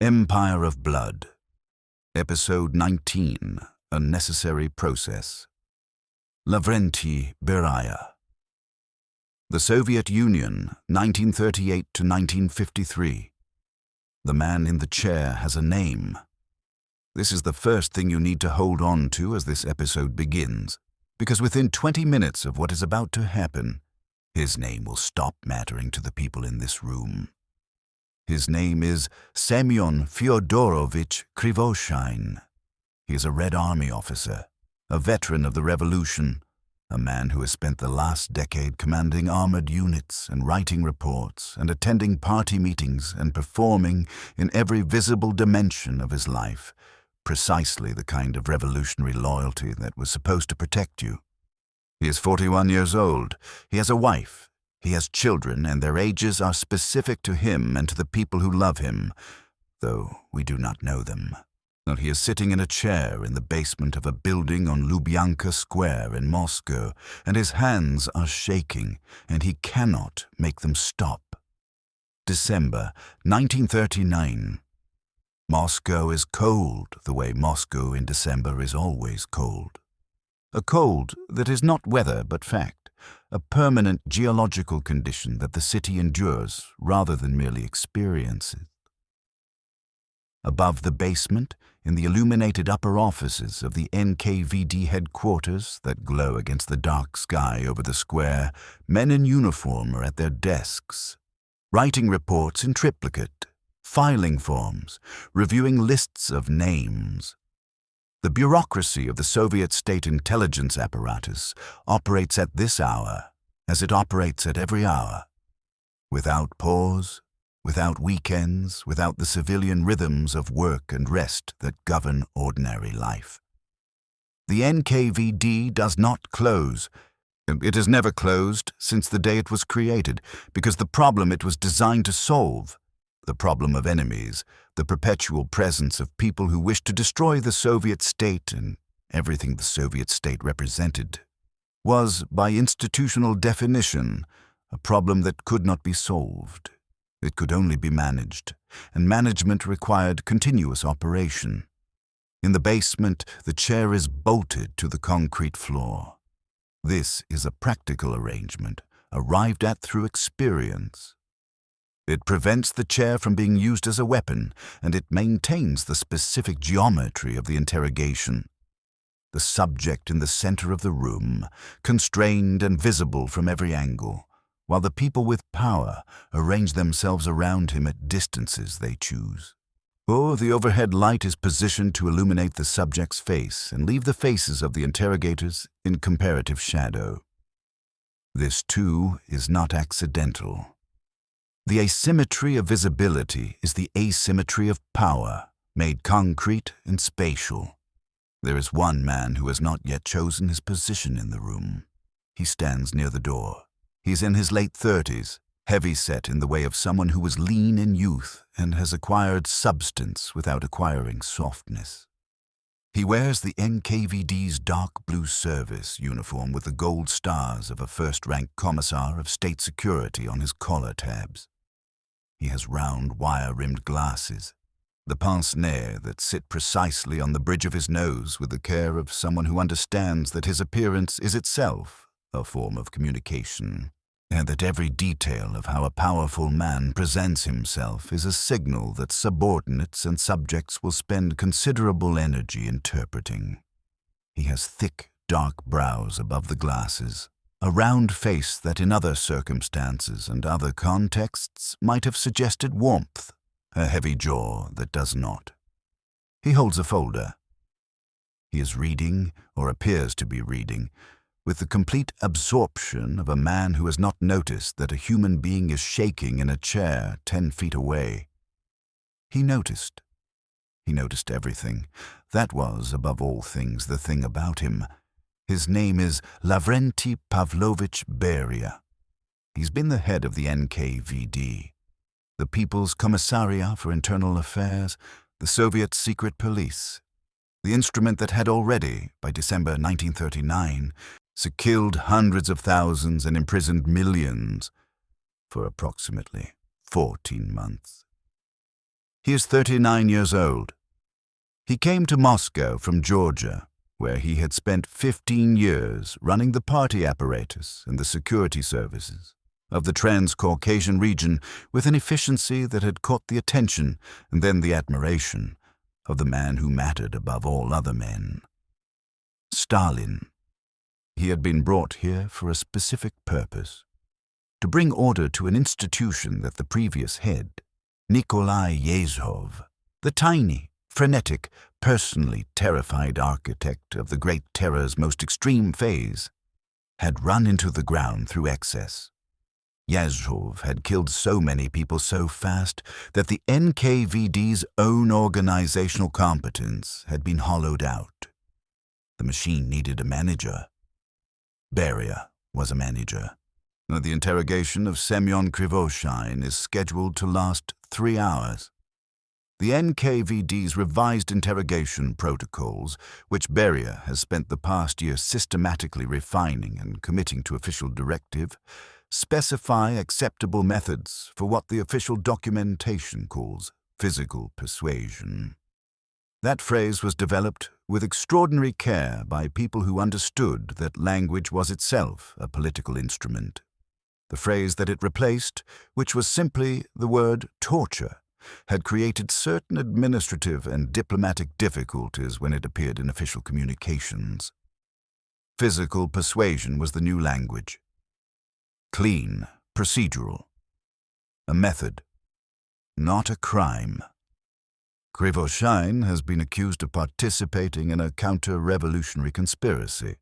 Empire of Blood. Episode 19. A Necessary Process. Lavrentiy Beria. The Soviet Union, 1938 to 1953. The man in the chair has a name. This is the first thing you need to hold on to as this episode begins, because within 20 minutes of what is about to happen, his name will stop mattering to the people in this room. His name is Semyon Fyodorovich Krivoshein. He is a Red Army officer, a veteran of the Revolution, a man who has spent the last decade commanding armored units and writing reports and attending party meetings and performing in every visible dimension of his life, precisely the kind of revolutionary loyalty that was supposed to protect you. He is 41 years old. He has a wife. He has children, and their ages are specific to him and to the people who love him, though we do not know them. He is sitting in a chair in the basement of a building on Lubyanka Square in Moscow, and his hands are shaking, and he cannot make them stop. December 1939. Moscow is cold the way Moscow in December is always cold. A cold that is not weather but fact. A permanent geological condition that the city endures rather than merely experiences. Above the basement, in the illuminated upper offices of the NKVD headquarters that glow against the dark sky over the square, men in uniform are at their desks, writing reports in triplicate, filing forms, reviewing lists of names. The bureaucracy of the Soviet state intelligence apparatus operates at this hour as it operates at every hour, without pause, without weekends, without the civilian rhythms of work and rest that govern ordinary life. The NKVD does not close. It has never closed since the day it was created, because the problem it was designed to solve, the problem of enemies, the perpetual presence of people who wish to destroy the Soviet state and everything the Soviet state represented, was, by institutional definition, a problem that could not be solved. It could only be managed, and management required continuous operation. In the basement, the chair is bolted to the concrete floor. This is a practical arrangement, arrived at through experience. It prevents the chair from being used as a weapon, and it maintains the specific geometry of the interrogation. The subject in the center of the room, constrained and visible from every angle, while the people with power arrange themselves around him at distances they choose. Or the overhead light is positioned to illuminate the subject's face and leave the faces of the interrogators in comparative shadow. This, too, is not accidental. The asymmetry of visibility is the asymmetry of power, made concrete and spatial. There is one man who has not yet chosen his position in the room. He stands near the door. He is in his late 30s, heavy-set in the way of someone who was lean in youth and has acquired substance without acquiring softness. He wears the NKVD's dark blue service uniform with the gold stars of a first-rank commissar of state security on his collar tabs. He has round, wire-rimmed glasses, the pince-nez that sit precisely on the bridge of his nose with the care of someone who understands that his appearance is itself a form of communication, and that every detail of how a powerful man presents himself is a signal that subordinates and subjects will spend considerable energy interpreting. He has thick, dark brows above the glasses, a round face that in other circumstances and other contexts might have suggested warmth, a heavy jaw that does not. He holds a folder. He is reading, or appears to be reading, with the complete absorption of a man who has not noticed that a human being is shaking in a chair 10 feet away. He noticed. He noticed everything. That was, above all things, the thing about him. His name is Lavrentiy Pavlovich Beria. He's been the head of the NKVD, the People's Commissariat for Internal Affairs, the Soviet secret police, the instrument that had already, by December 1939, killed hundreds of thousands and imprisoned millions for approximately 14 months. He is 39 years old. He came to Moscow from Georgia, where he had spent 15 years running the party apparatus and the security services of the Transcaucasian region with an efficiency that had caught the attention and then the admiration of the man who mattered above all other men, Stalin. He had been brought here for a specific purpose, to bring order to an institution that the previous head, Nikolai Yezhov, the tiny, frenetic, personally terrified architect of the Great Terror's most extreme phase, had run into the ground through excess. Yezhov had killed so many people so fast that the NKVD's own organizational competence had been hollowed out. The machine needed a manager. Beria was a manager. The interrogation of Semyon Krivoshein is scheduled to last 3 hours. The NKVD's revised interrogation protocols, which Beria has spent the past year systematically refining and committing to official directive, specify acceptable methods for what the official documentation calls physical persuasion. That phrase was developed with extraordinary care by people who understood that language was itself a political instrument. The phrase that it replaced, which was simply the word torture, had created certain administrative and diplomatic difficulties when it appeared in official communications. Physical persuasion was the new language. Clean, procedural. A method, not a crime. Krivoshein has been accused of participating in a counter-revolutionary conspiracy.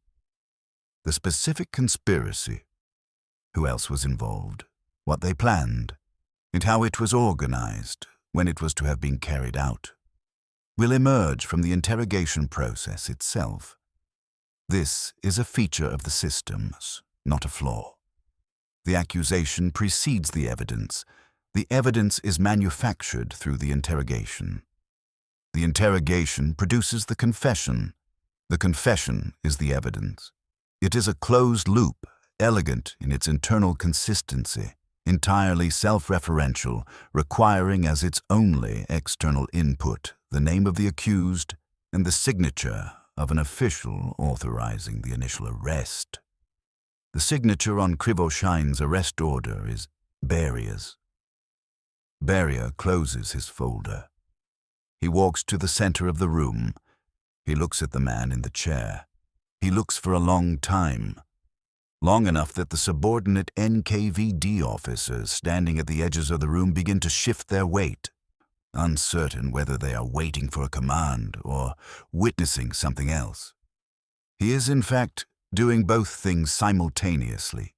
The specific conspiracy, who else was involved, what they planned, and how it was organized when it was to have been carried out, will emerge from the interrogation process itself. This is a feature of the systems, not a flaw. The accusation precedes the evidence. The evidence is manufactured through the interrogation. The interrogation produces the confession. The confession is the evidence. It is a closed loop, elegant in its internal consistency, entirely self-referential, requiring as its only external input the name of the accused and the signature of an official authorizing the initial arrest. The signature on Krivoshein's arrest order is Beria's. Beria closes his folder. He walks to the center of the room. He looks at the man in the chair. He looks for a long time. Long enough that the subordinate NKVD officers standing at the edges of the room begin to shift their weight, uncertain whether they are waiting for a command or witnessing something else. He is, in fact, doing both things simultaneously.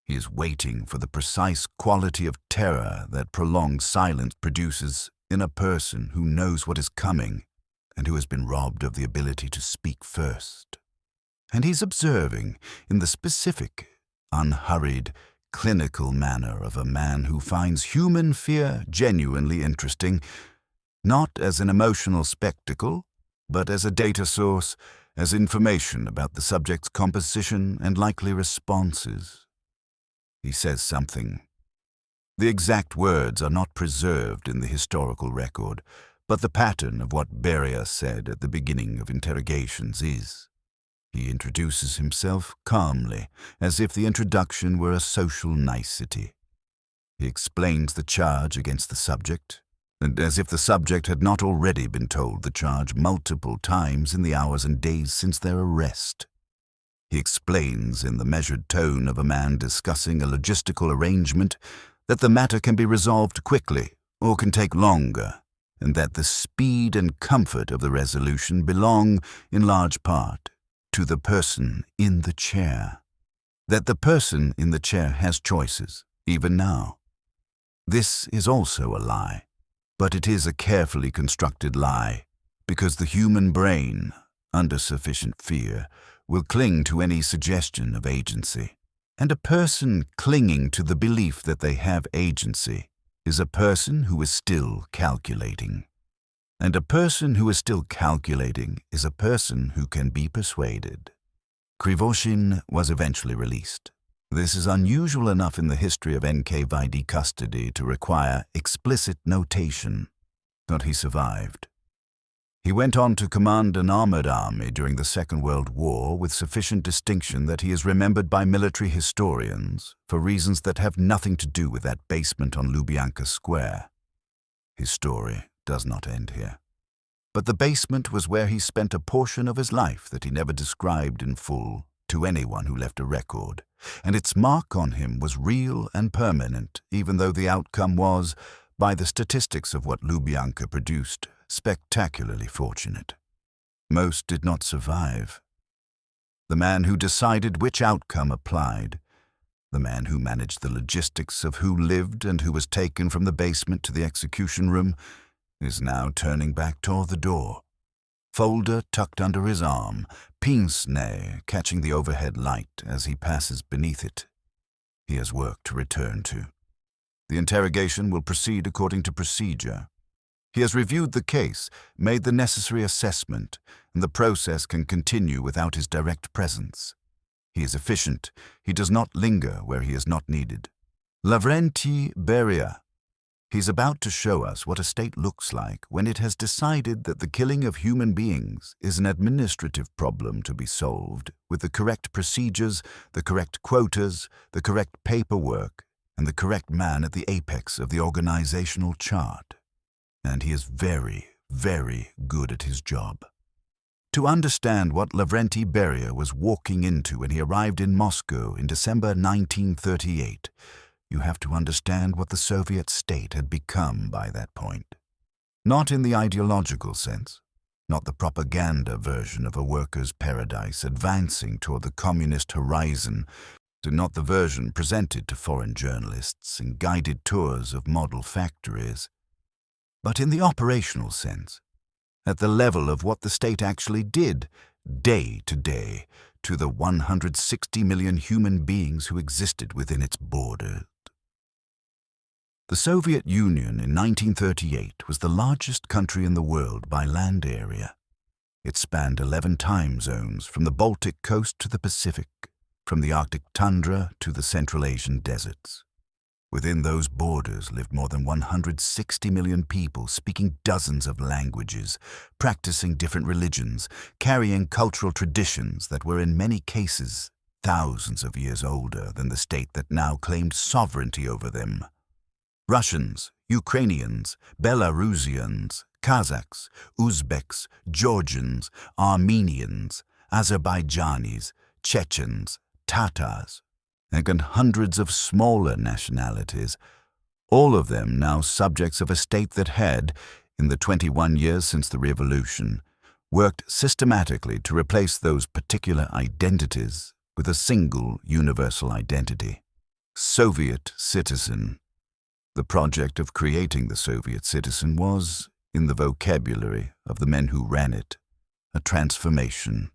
He is waiting for the precise quality of terror that prolonged silence produces in a person who knows what is coming and who has been robbed of the ability to speak first. And he's observing in the specific, unhurried, clinical manner of a man who finds human fear genuinely interesting, not as an emotional spectacle, but as a data source, as information about the subject's composition and likely responses. He says something. The exact words are not preserved in the historical record, but the pattern of what Beria said at the beginning of interrogations is. He introduces himself calmly, as if the introduction were a social nicety. He explains the charge against the subject, and as if the subject had not already been told the charge multiple times in the hours and days since their arrest. He explains in the measured tone of a man discussing a logistical arrangement that the matter can be resolved quickly or can take longer, and that the speed and comfort of the resolution belong, in large part, to the person in the chair. That the person in the chair has choices, even now. This is also a lie, but it is a carefully constructed lie, because the human brain, under sufficient fear, will cling to any suggestion of agency. And a person clinging to the belief that they have agency is a person who is still calculating. And a person who is still calculating is a person who can be persuaded. Krivoshein was eventually released. This is unusual enough in the history of NKVD custody to require explicit notation. but he survived. He went on to command an armored army during the Second World War with sufficient distinction that he is remembered by military historians for reasons that have nothing to do with that basement on Lubyanka Square. His story does not end here. But the basement was where he spent a portion of his life that he never described in full to anyone who left a record, and its mark on him was real and permanent, even though the outcome was, by the statistics of what Lubyanka produced, spectacularly fortunate. Most did not survive. The man who decided which outcome applied, the man who managed the logistics of who lived and who was taken from the basement to the execution room, is now turning back toward the door, folder tucked under his arm, pince-nez catching the overhead light as he passes beneath it. He has work to return to. The interrogation will proceed according to procedure. He has reviewed the case, made the necessary assessment, and the process can continue without his direct presence. He is efficient. He does not linger where he is not needed. Lavrentiy Beria. He's about to show us what a state looks like when it has decided that the killing of human beings is an administrative problem to be solved with the correct procedures, the correct quotas, the correct paperwork, and the correct man at the apex of the organizational chart. And he is very, very good at his job. To understand what Lavrentiy Beria was walking into when he arrived in Moscow in December 1938, you have to understand what the Soviet state had become by that point. Not in the ideological sense, not the propaganda version of a worker's paradise advancing toward the communist horizon, not the version presented to foreign journalists in guided tours of model factories, but in the operational sense, at the level of what the state actually did, day to day, to the 160 million human beings who existed within its borders. The Soviet Union in 1938 was the largest country in the world by land area. It spanned 11 time zones from the Baltic coast to the Pacific, from the Arctic tundra to the Central Asian deserts. Within those borders lived more than 160 million people speaking dozens of languages, practicing different religions, carrying cultural traditions that were in many cases thousands of years older than the state that now claimed sovereignty over them. Russians, Ukrainians, Belarusians, Kazakhs, Uzbeks, Georgians, Armenians, Azerbaijanis, Chechens, Tatars, and hundreds of smaller nationalities, all of them now subjects of a state that had, in the 21 years since the revolution, worked systematically to replace those particular identities with a single universal identity: Soviet citizen. The project of creating the Soviet citizen was, in the vocabulary of the men who ran it, a transformation.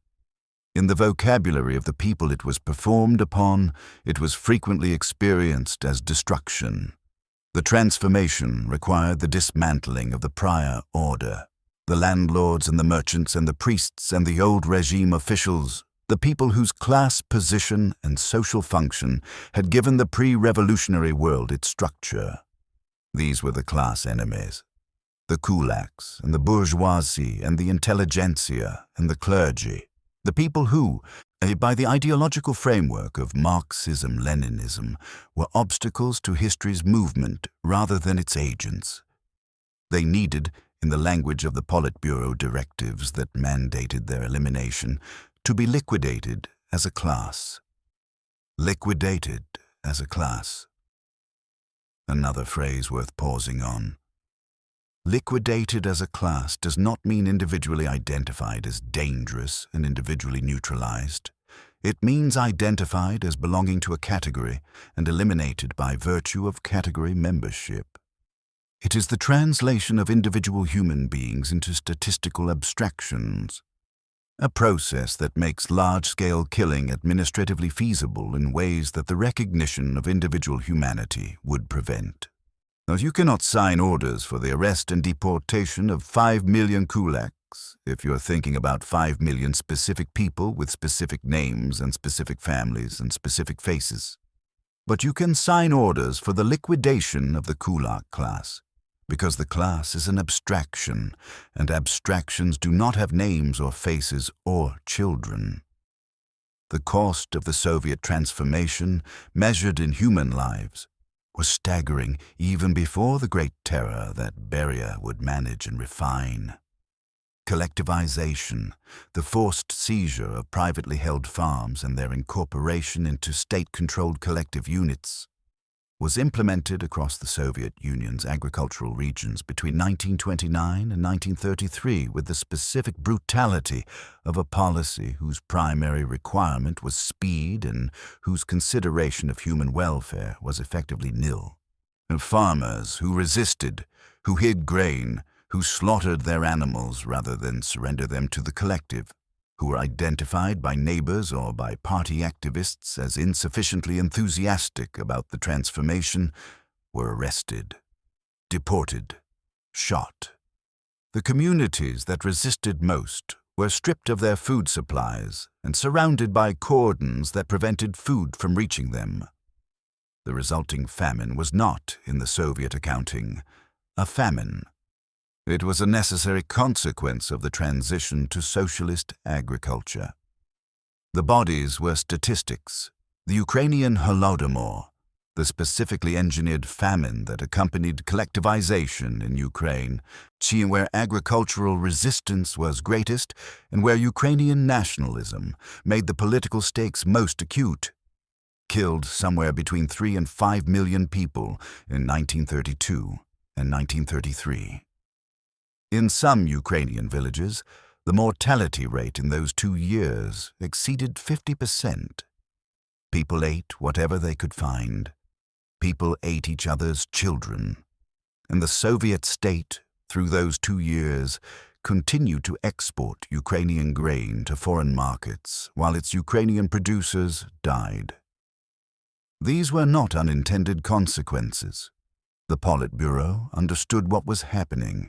In the vocabulary of the people it was performed upon, it was frequently experienced as destruction. The transformation required the dismantling of the prior order. The landlords and the merchants and the priests and the old regime officials, the people whose class position and social function had given the pre-revolutionary world its structure. These were the class enemies. The kulaks and the bourgeoisie and the intelligentsia and the clergy. The people who, by the ideological framework of Marxism-Leninism, were obstacles to history's movement rather than its agents. They needed, in the language of the Politburo directives that mandated their elimination, to be liquidated as a class. Liquidated as a class. Another phrase worth pausing on. Liquidated as a class does not mean individually identified as dangerous and individually neutralized. It means identified as belonging to a category and eliminated by virtue of category membership. It is the translation of individual human beings into statistical abstractions, a process that makes large-scale killing administratively feasible in ways that the recognition of individual humanity would prevent. Now, you cannot sign orders for the arrest and deportation of 5 million kulaks if you're thinking about 5 million specific people with specific names and specific families and specific faces. But you can sign orders for the liquidation of the kulak class, because the class is an abstraction, and abstractions do not have names or faces or children. The cost of the Soviet transformation, measured in human lives, was staggering even before the Great Terror that Beria would manage and refine. Collectivization, the forced seizure of privately held farms and their incorporation into state-controlled collective units, was implemented across the Soviet Union's agricultural regions between 1929 and 1933 with the specific brutality of a policy whose primary requirement was speed and whose consideration of human welfare was effectively nil. And farmers who resisted, who hid grain, who slaughtered their animals rather than surrender them to the collective, who were identified by neighbors or by party activists as insufficiently enthusiastic about the transformation, were arrested, deported, shot. The communities that resisted most were stripped of their food supplies and surrounded by cordons that prevented food from reaching them. The resulting famine was not, in the Soviet accounting, a famine. It was a necessary consequence of the transition to socialist agriculture. The bodies were statistics. The Ukrainian Holodomor, the specifically engineered famine that accompanied collectivization in Ukraine, where agricultural resistance was greatest and where Ukrainian nationalism made the political stakes most acute, killed somewhere between 3 and 5 million people in 1932 and 1933. In some Ukrainian villages, the mortality rate in those 2 years exceeded 50%. People ate whatever they could find. People ate each other's children. And the Soviet state, through those 2 years, continued to export Ukrainian grain to foreign markets while its Ukrainian producers died. These were not unintended consequences. The Politburo understood what was happening.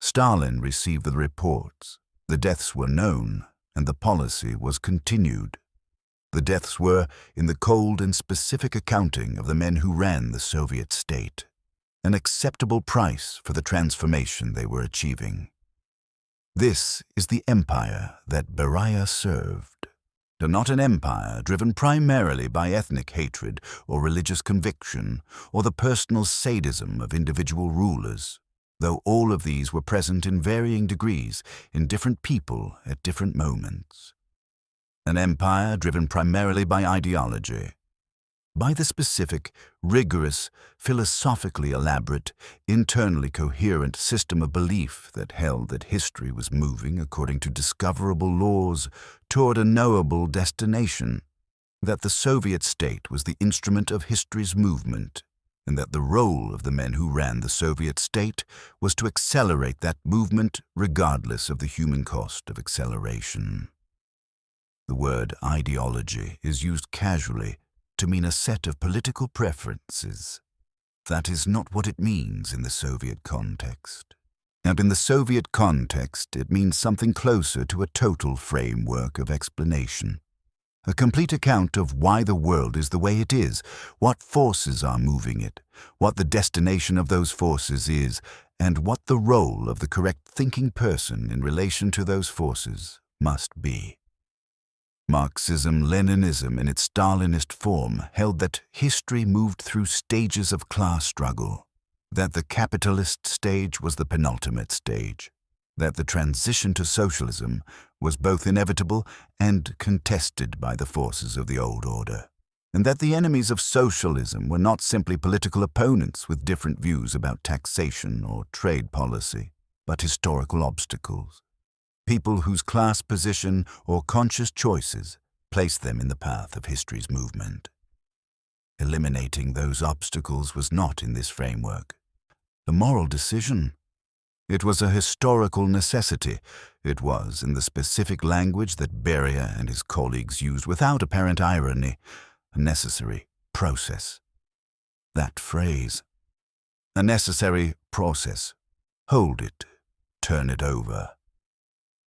Stalin received the reports, the deaths were known, and the policy was continued. The deaths were in the cold and specific accounting of the men who ran the Soviet state, an acceptable price for the transformation they were achieving. This is the empire that Beria served, and not an empire driven primarily by ethnic hatred or religious conviction or the personal sadism of individual rulers, though all of these were present in varying degrees in different people at different moments. An empire driven primarily by ideology, by the specific, rigorous, philosophically elaborate, internally coherent system of belief that held that history was moving according to discoverable laws toward a knowable destination, that the Soviet state was the instrument of history's movement, and that the role of the men who ran the Soviet state was to accelerate that movement regardless of the human cost of acceleration. The word ideology is used casually to mean a set of political preferences. That is not what it means in the Soviet context. And in the Soviet context, it means something closer to a total framework of explanation. A complete account of why the world is the way it is, what forces are moving it, what the destination of those forces is, and what the role of the correct thinking person in relation to those forces must be. Marxism-Leninism in its Stalinist form held that history moved through stages of class struggle, that the capitalist stage was the penultimate stage, that the transition to socialism was both inevitable and contested by the forces of the old order, and that the enemies of socialism were not simply political opponents with different views about taxation or trade policy, but historical obstacles, people whose class position or conscious choices placed them in the path of history's movement. Eliminating those obstacles was not in this framework a moral decision. It was a historical necessity. It was, in the specific language that Beria and his colleagues used without apparent irony, a necessary process. That phrase, a necessary process, hold it, turn it over.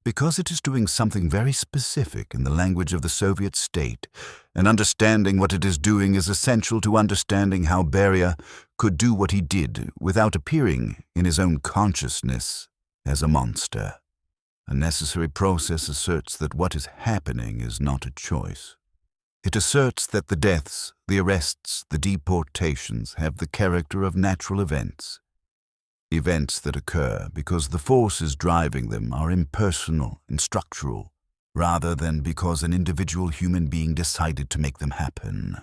Because it is doing something very specific in the language of the Soviet state, and understanding what it is doing is essential to understanding how Beria could do what he did without appearing in his own consciousness as a monster. A necessary process asserts that what is happening is not a choice. It asserts that the deaths, the arrests, the deportations have the character of natural events. Events that occur because the forces driving them are impersonal and structural, rather than because an individual human being decided to make them happen.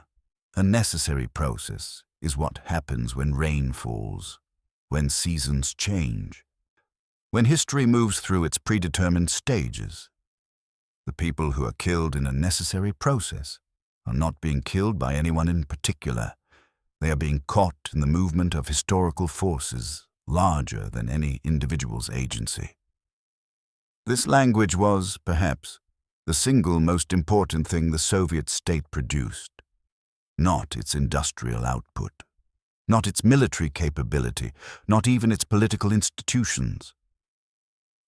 A necessary process is what happens when rain falls, when seasons change, when history moves through its predetermined stages. The people who are killed in a necessary process are not being killed by anyone in particular. They are being caught in the movement of historical forces larger than any individual's agency. This language was, perhaps, the single most important thing the Soviet state produced. Not its industrial output, not its military capability, not even its political institutions.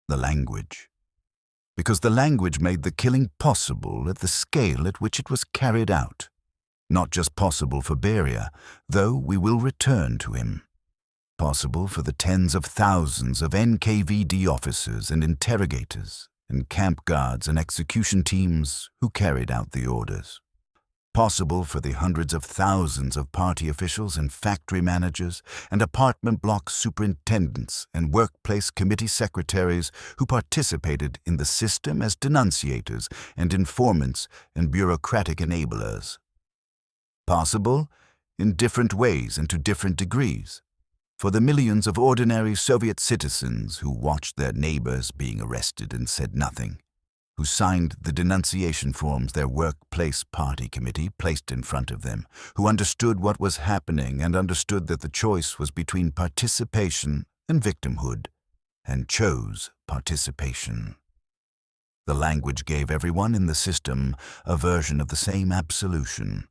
The language. Because the language made the killing possible at the scale at which it was carried out. Not just possible for Beria, though we will return to him. Possible for the tens of thousands of NKVD officers and interrogators and camp guards and execution teams who carried out the orders. Possible for the hundreds of thousands of party officials and factory managers and apartment block superintendents and workplace committee secretaries who participated in the system as denunciators and informants and bureaucratic enablers. Possible in different ways and to different degrees. For the millions of ordinary Soviet citizens who watched their neighbors being arrested and said nothing, who signed the denunciation forms their workplace party committee placed in front of them, who understood what was happening and understood that the choice was between participation and victimhood, and chose participation. The language gave everyone in the system a version of the same absolution.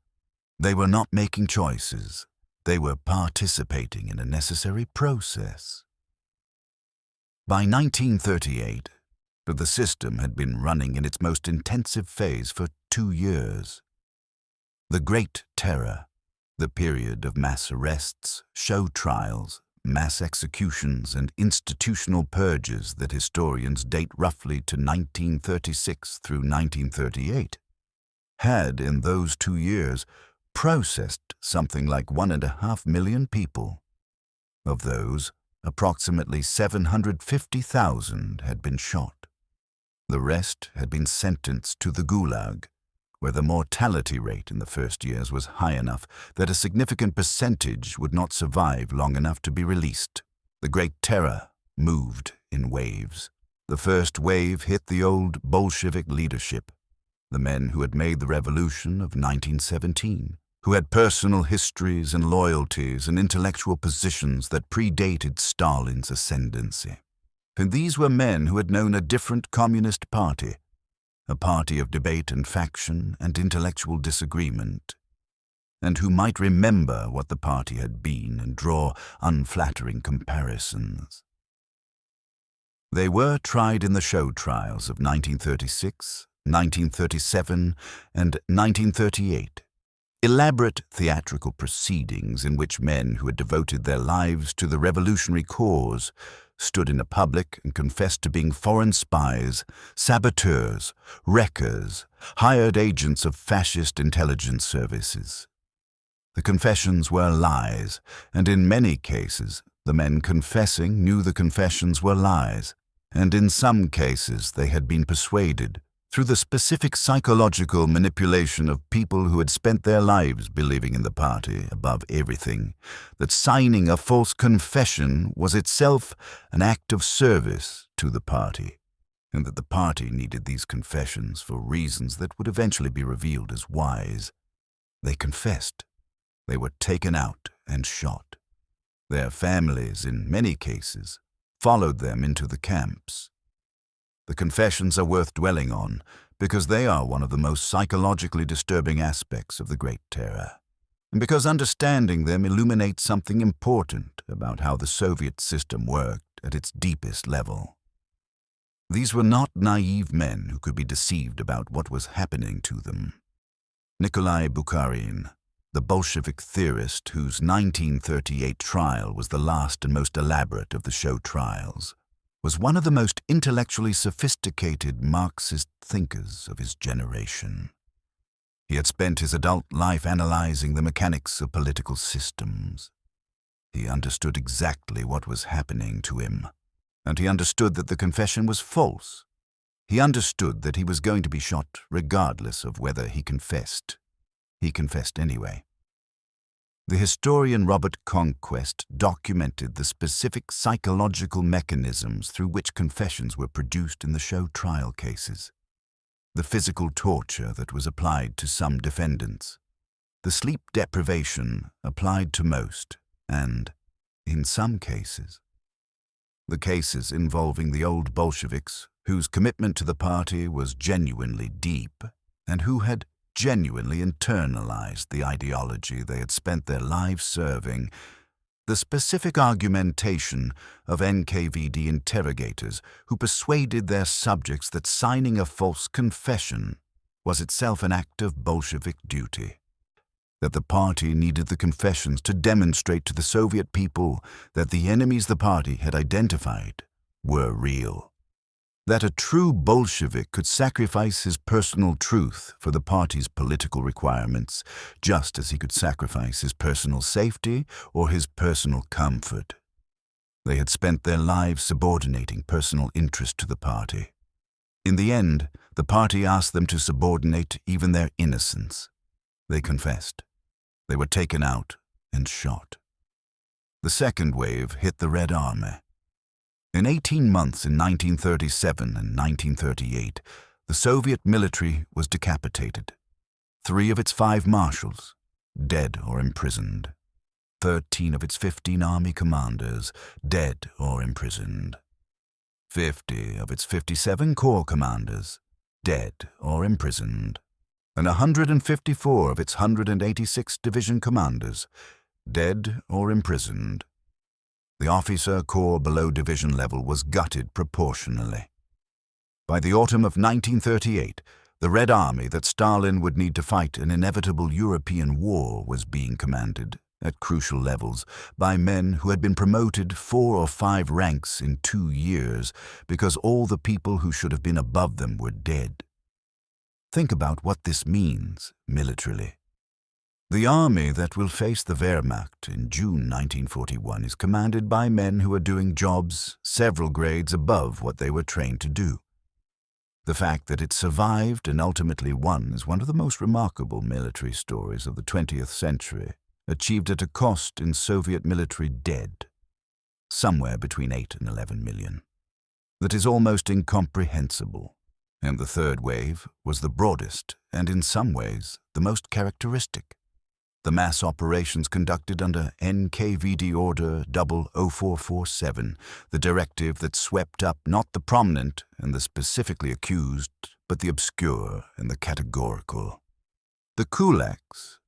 They were not making choices. They were participating in a necessary process. By 1938, the system had been running in its most intensive phase for 2 years. The Great Terror, the period of mass arrests, show trials, mass executions, and institutional purges that historians date roughly to 1936 through 1938, had in those 2 years processed something like 1.5 million people. Of those, approximately 750,000 had been shot. The rest had been sentenced to the Gulag, where the mortality rate in the first years was high enough that a significant percentage would not survive long enough to be released. The Great Terror moved in waves. The first wave hit the old Bolshevik leadership, the men who had made the revolution of 1917. Who had personal histories and loyalties and intellectual positions that predated Stalin's ascendancy. And these were men who had known a different communist party, a party of debate and faction and intellectual disagreement, and who might remember what the party had been and draw unflattering comparisons. They were tried in the show trials of 1936, 1937, and 1938. Elaborate theatrical proceedings in which men who had devoted their lives to the revolutionary cause stood in a public and confessed to being foreign spies, saboteurs, wreckers, hired agents of fascist intelligence services. The confessions were lies, and in many cases, the men confessing knew the confessions were lies, and in some cases they had been persuaded through the specific psychological manipulation of people who had spent their lives believing in the party above everything, that signing a false confession was itself an act of service to the party, and that the party needed these confessions for reasons that would eventually be revealed as wise. They confessed. They were taken out and shot. Their families, in many cases, followed them into the camps. The confessions are worth dwelling on because they are one of the most psychologically disturbing aspects of the Great Terror, and because understanding them illuminates something important about how the Soviet system worked at its deepest level. These were not naive men who could be deceived about what was happening to them. Nikolai Bukharin, the Bolshevik theorist whose 1938 trial was the last and most elaborate of the show trials, was one of the most intellectually sophisticated Marxist thinkers of his generation. He had spent his adult life analyzing the mechanics of political systems. He understood exactly what was happening to him, and he understood that the confession was false. He understood that he was going to be shot regardless of whether he confessed. He confessed anyway. The historian Robert Conquest documented the specific psychological mechanisms through which confessions were produced in the show trial cases. The physical torture that was applied to some defendants, the sleep deprivation applied to most, and, in some cases, the cases involving the old Bolsheviks whose commitment to the party was genuinely deep and who had genuinely internalized the ideology they had spent their lives serving, the specific argumentation of NKVD interrogators who persuaded their subjects that signing a false confession was itself an act of Bolshevik duty, that the party needed the confessions to demonstrate to the Soviet people that the enemies the party had identified were real, that a true Bolshevik could sacrifice his personal truth for the party's political requirements, just as he could sacrifice his personal safety or his personal comfort. They had spent their lives subordinating personal interest to the party. In the end, the party asked them to subordinate even their innocence. They confessed. They were taken out and shot. The second wave hit the Red Army. In 18 months in 1937 and 1938, the Soviet military was decapitated. 3 of its 5 marshals, dead or imprisoned. 13 of its 15 army commanders, dead or imprisoned. 50 of its 57 corps commanders, dead or imprisoned. And 154 of its 186 division commanders, dead or imprisoned. The officer corps below division level was gutted proportionally. By the autumn of 1938, the Red Army that Stalin would need to fight an inevitable European war was being commanded, at crucial levels, by men who had been promoted 4 or 5 ranks in 2 years because all the people who should have been above them were dead. Think about what this means militarily. The army that will face the Wehrmacht in June 1941 is commanded by men who are doing jobs several grades above what they were trained to do. The fact that it survived and ultimately won is one of the most remarkable military stories of the 20th century, achieved at a cost in Soviet military dead, somewhere between 8 and 11 million. That is almost incomprehensible. And the third wave was the broadest and, in some ways, the most characteristic. The mass operations conducted under NKVD Order 00447, the directive that swept up not the prominent and the specifically accused, but the obscure and the categorical. The kulaks,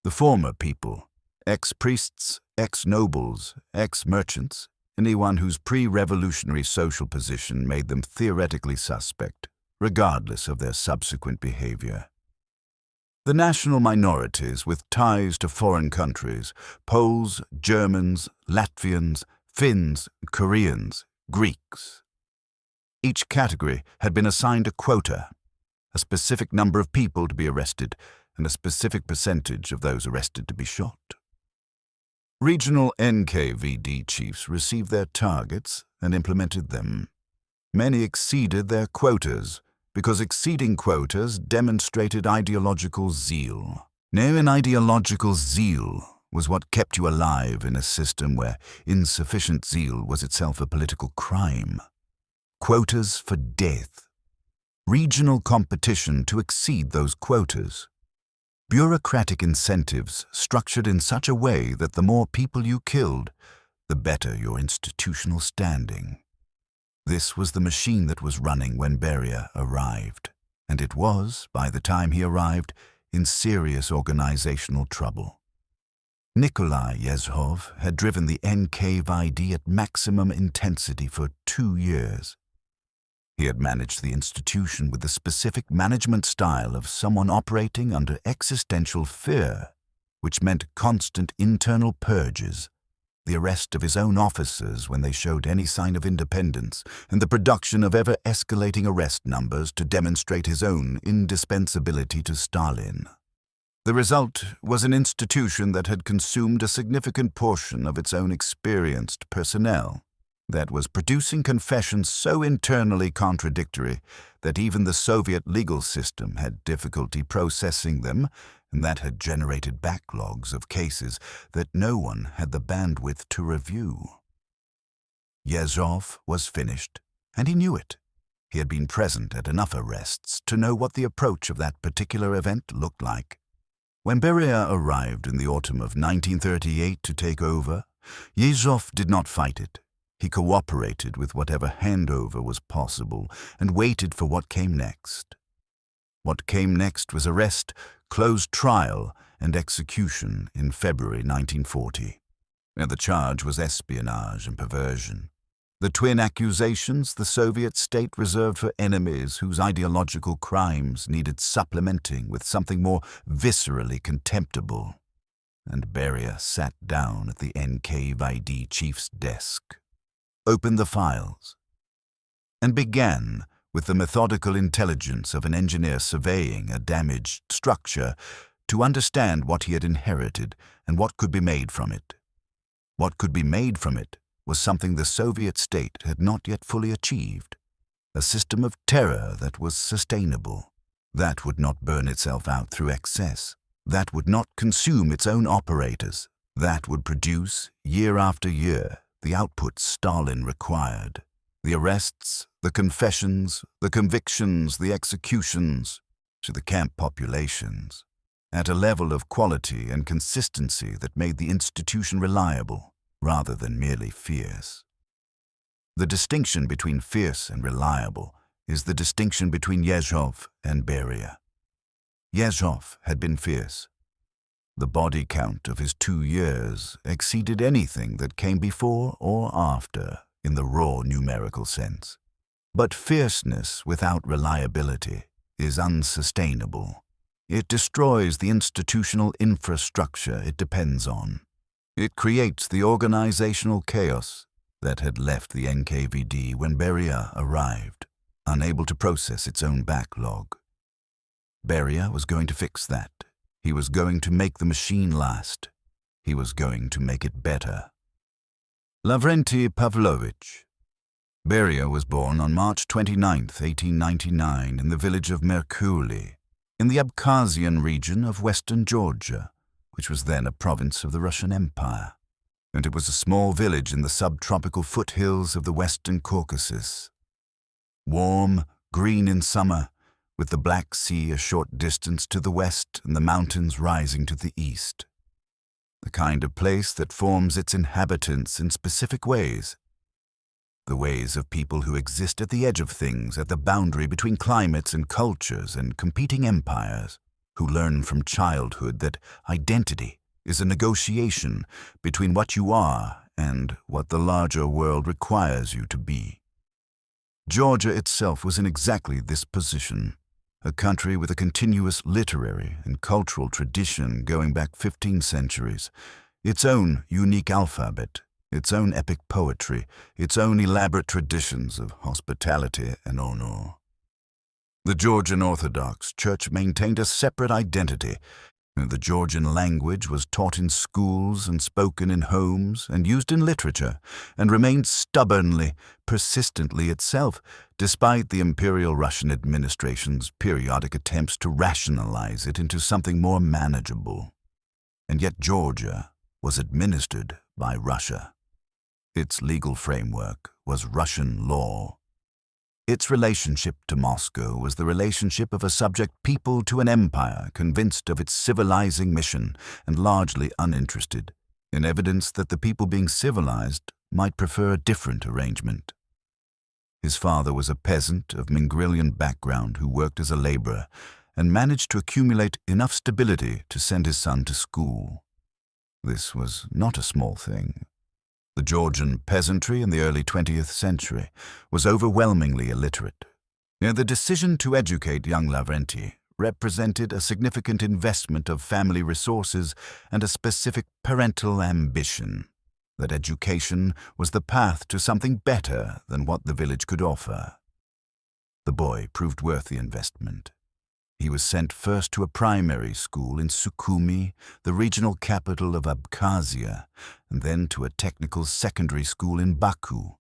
the former people, ex-priests, ex-nobles, ex-merchants, anyone whose pre-revolutionary social position made them theoretically suspect, regardless of their subsequent behavior. The national minorities with ties to foreign countries, Poles, Germans, Latvians, Finns, Koreans, Greeks. Each category had been assigned a quota, a specific number of people to be arrested, and a specific percentage of those arrested to be shot. Regional NKVD chiefs received their targets and implemented them. Many exceeded their quotas, because exceeding quotas demonstrated ideological zeal. Now, an ideological zeal was what kept you alive in a system where insufficient zeal was itself a political crime. Quotas for death. Regional competition to exceed those quotas. Bureaucratic incentives structured in such a way that the more people you killed, the better your institutional standing. This was the machine that was running when Beria arrived, and it was, by the time he arrived, in serious organizational trouble. Nikolai Yezhov had driven the NKVD at maximum intensity for 2 years. He had managed the institution with the specific management style of someone operating under existential fear, which meant constant internal purges, the arrest of his own officers when they showed any sign of independence, and the production of ever-escalating arrest numbers to demonstrate his own indispensability to Stalin. The result was an institution that had consumed a significant portion of its own experienced personnel, that was producing confessions so internally contradictory that even the Soviet legal system had difficulty processing them, and that had generated backlogs of cases that no one had the bandwidth to review. Yezhov was finished, and he knew it. He had been present at enough arrests to know what the approach of that particular event looked like. When Beria arrived in the autumn of 1938 to take over, Yezhov did not fight it. He cooperated with whatever handover was possible and waited for what came next. What came next was arrest, closed trial, and execution in February 1940. And the charge was espionage and perversion. The twin accusations the Soviet state reserved for enemies whose ideological crimes needed supplementing with something more viscerally contemptible. And Beria sat down at the NKVD chief's desk, opened the files, and began, with the methodical intelligence of an engineer surveying a damaged structure, to understand what he had inherited and what could be made from it. What could be made from it was something the Soviet state had not yet fully achieved, a system of terror that was sustainable, that would not burn itself out through excess, that would not consume its own operators, that would produce, year after year, the output Stalin required. The arrests, the confessions, the convictions, the executions, to the camp populations, at a level of quality and consistency that made the institution reliable, rather than merely fierce. The distinction between fierce and reliable is the distinction between Yezhov and Beria. Yezhov had been fierce. The body count of his 2 years exceeded anything that came before or after in the raw numerical sense. But fierceness without reliability is unsustainable. It destroys the institutional infrastructure it depends on. It creates the organizational chaos that had left the NKVD when Beria arrived, unable to process its own backlog. Beria was going to fix that. He was going to make the machine last. He was going to make it better. Lavrentiy Pavlovich. Beria was born on March 29, 1899, in the village of Merkuli, in the Abkhazian region of western Georgia, which was then a province of the Russian Empire, and it was a small village in the subtropical foothills of the western Caucasus. Warm, green in summer, with the Black Sea a short distance to the west and the mountains rising to the east. The kind of place that forms its inhabitants in specific ways. The ways of people who exist at the edge of things, at the boundary between climates and cultures and competing empires, who learn from childhood that identity is a negotiation between what you are and what the larger world requires you to be. Georgia itself was in exactly this position, a country with a continuous literary and cultural tradition going back 15 centuries, its own unique alphabet, its own epic poetry, its own elaborate traditions of hospitality and honor. The Georgian Orthodox Church maintained a separate identity. The Georgian language was taught in schools and spoken in homes and used in literature, and remained stubbornly, persistently itself, despite the Imperial Russian administration's periodic attempts to rationalize it into something more manageable. And yet Georgia was administered by Russia. Its legal framework was Russian law. Its relationship to Moscow was the relationship of a subject people to an empire convinced of its civilizing mission and largely uninterested in evidence that the people being civilized might prefer a different arrangement. His father was a peasant of Mingrelian background who worked as a laborer and managed to accumulate enough stability to send his son to school. This was not a small thing. The Georgian peasantry in the early 20th century was overwhelmingly illiterate. The decision to educate young Lavrentiy represented a significant investment of family resources and a specific parental ambition that education was the path to something better than what the village could offer. The boy proved worth the investment. He was sent first to a primary school in Sukhumi, the regional capital of Abkhazia, and then to a technical secondary school in Baku,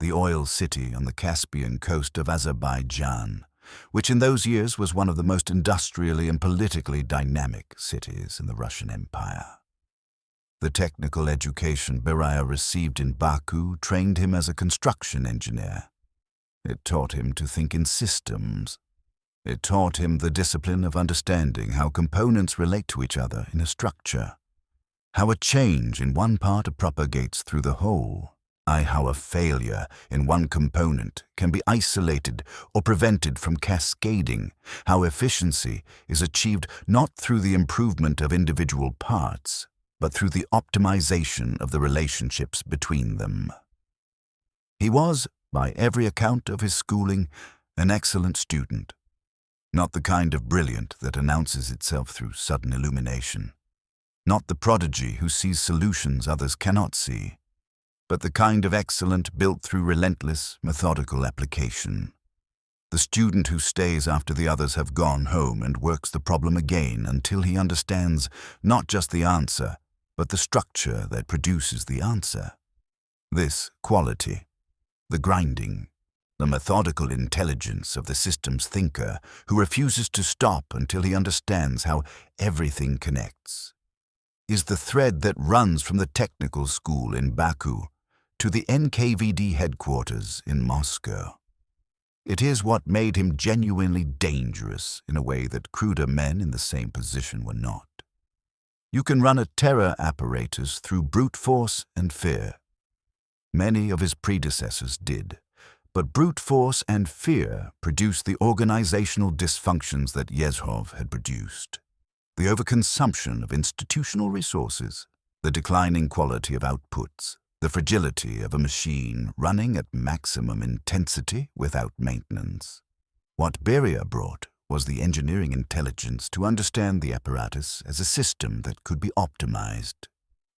the oil city on the Caspian coast of Azerbaijan, which in those years was one of the most industrially and politically dynamic cities in the Russian Empire. The technical education Beria received in Baku trained him as a construction engineer. It taught him to think in systems. It taught him the discipline of understanding how components relate to each other in a structure, how a change in one part propagates through the whole, how a failure in one component can be isolated or prevented from cascading, how efficiency is achieved not through the improvement of individual parts, but through the optimization of the relationships between them. He was, by every account of his schooling, an excellent student. Not the kind of brilliant that announces itself through sudden illumination. Not the prodigy who sees solutions others cannot see, but the kind of excellent built through relentless, methodical application. The student who stays after the others have gone home and works the problem again until he understands not just the answer, but the structure that produces the answer. This quality, the grinding, the methodical intelligence of the systems thinker who refuses to stop until he understands how everything connects, is the thread that runs from the technical school in Baku to the NKVD headquarters in Moscow. It is what made him genuinely dangerous in a way that cruder men in the same position were not. You can run a terror apparatus through brute force and fear. Many of his predecessors did. But brute force and fear produced the organizational dysfunctions that Yezhov had produced. The overconsumption of institutional resources, the declining quality of outputs, the fragility of a machine running at maximum intensity without maintenance. What Beria brought was the engineering intelligence to understand the apparatus as a system that could be optimized,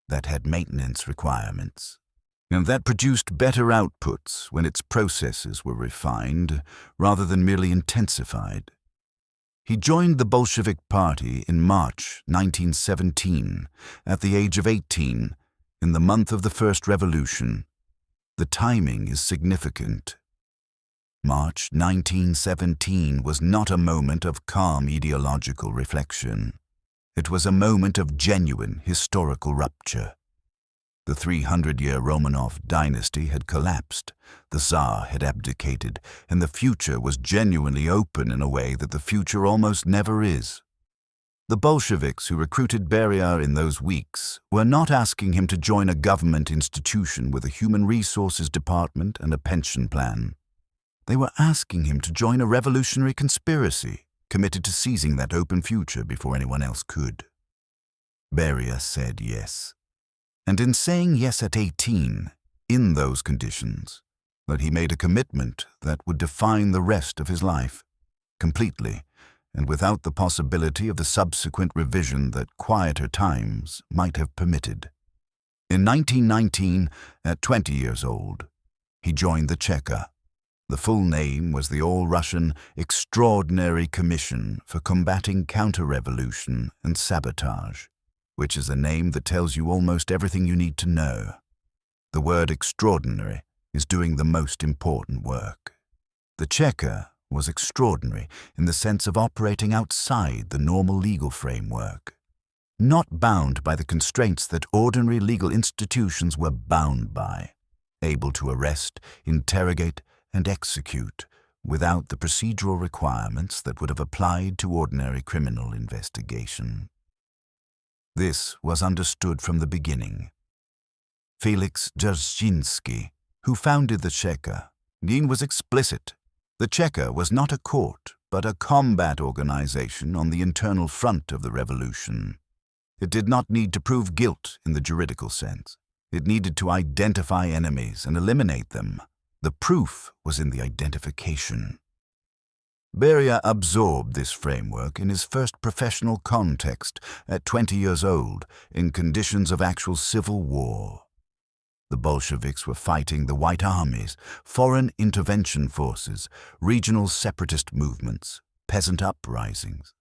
that had maintenance requirements, and that produced better outputs when its processes were refined rather than merely intensified. He joined the Bolshevik Party in March 1917, at the age of 18, in the month of the First Revolution. The timing is significant. March 1917 was not a moment of calm ideological reflection. It was a moment of genuine historical rupture. The 300-year Romanov dynasty had collapsed, the Tsar had abdicated, and the future was genuinely open in a way that the future almost never is. The Bolsheviks who recruited Beria in those weeks were not asking him to join a government institution with a human resources department and a pension plan. They were asking him to join a revolutionary conspiracy committed to seizing that open future before anyone else could. Beria said yes. And in saying yes at 18, in those conditions, that he made a commitment that would define the rest of his life, completely, and without the possibility of the subsequent revision that quieter times might have permitted. In 1919, at 20 years old, he joined the Cheka. The full name was the All-Russian Extraordinary Commission for Combating Counter-Revolution and Sabotage, which is a name that tells you almost everything you need to know. The word extraordinary is doing the most important work. The Cheka was extraordinary in the sense of operating outside the normal legal framework, not bound by the constraints that ordinary legal institutions were bound by, able to arrest, interrogate, and execute without the procedural requirements that would have applied to ordinary criminal investigation. This was understood from the beginning. Felix Dzerzhinsky, who founded the Cheka, was explicit. The Cheka was not a court, but a combat organization on the internal front of the revolution. It did not need to prove guilt in the juridical sense. It needed to identify enemies and eliminate them. The proof was in the identification. Beria absorbed this framework in his first professional context at 20 years old, in conditions of actual civil war. The Bolsheviks were fighting the White Armies, foreign intervention forces, regional separatist movements, peasant uprisings.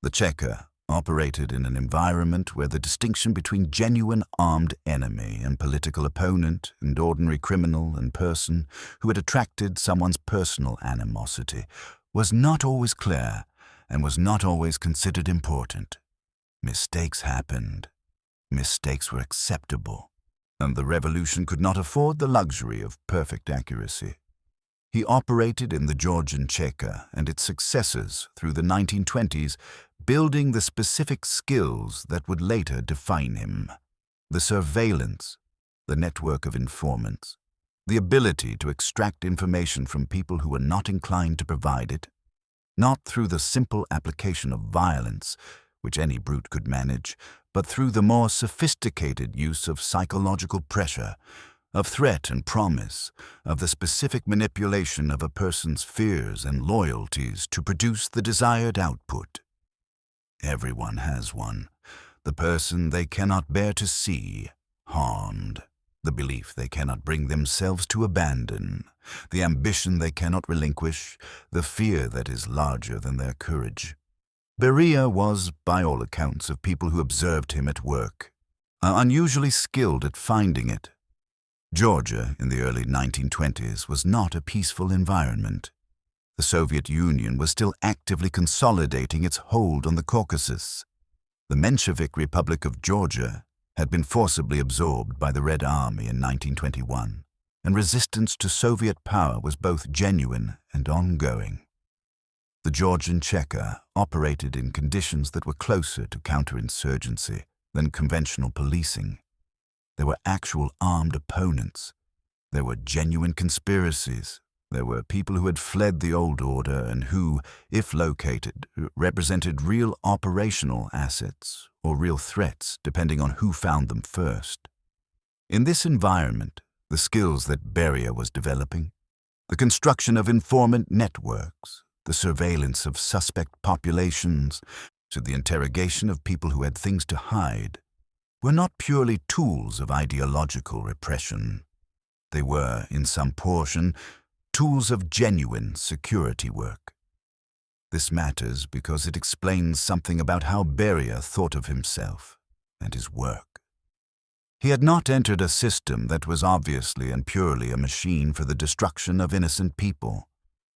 The Cheka operated in an environment where the distinction between genuine armed enemy and political opponent and ordinary criminal and person who had attracted someone's personal animosity was not always clear and was not always considered important. Mistakes happened. Mistakes were acceptable, and the revolution could not afford the luxury of perfect accuracy. He operated in the Georgian Cheka and its successors through the 1920s, building the specific skills that would later define him: the surveillance, the network of informants, the ability to extract information from people who were not inclined to provide it, not through the simple application of violence, which any brute could manage, but through the more sophisticated use of psychological pressure, of threat and promise, of the specific manipulation of a person's fears and loyalties to produce the desired output. Everyone has one: the person they cannot bear to see harmed, the belief they cannot bring themselves to abandon, the ambition they cannot relinquish, the fear that is larger than their courage. Beria was, by all accounts of people who observed him at work, unusually skilled at finding it. Georgia, in the early 1920s, was not a peaceful environment. The Soviet Union was still actively consolidating its hold on the Caucasus. The Menshevik Republic of Georgia had been forcibly absorbed by the Red Army in 1921, and resistance to Soviet power was both genuine and ongoing. The Georgian Cheka operated in conditions that were closer to counterinsurgency than conventional policing. There were actual armed opponents. There were genuine conspiracies. There were people who had fled the old order and who, if located, represented real operational assets or real threats, depending on who found them first. In this environment, the skills that Beria was developing, the construction of informant networks, the surveillance of suspect populations, to the interrogation of people who had things to hide, were not purely tools of ideological repression. They were, in some portion, tools of genuine security work. This matters because it explains something about how Beria thought of himself and his work. He had not entered a system that was obviously and purely a machine for the destruction of innocent people.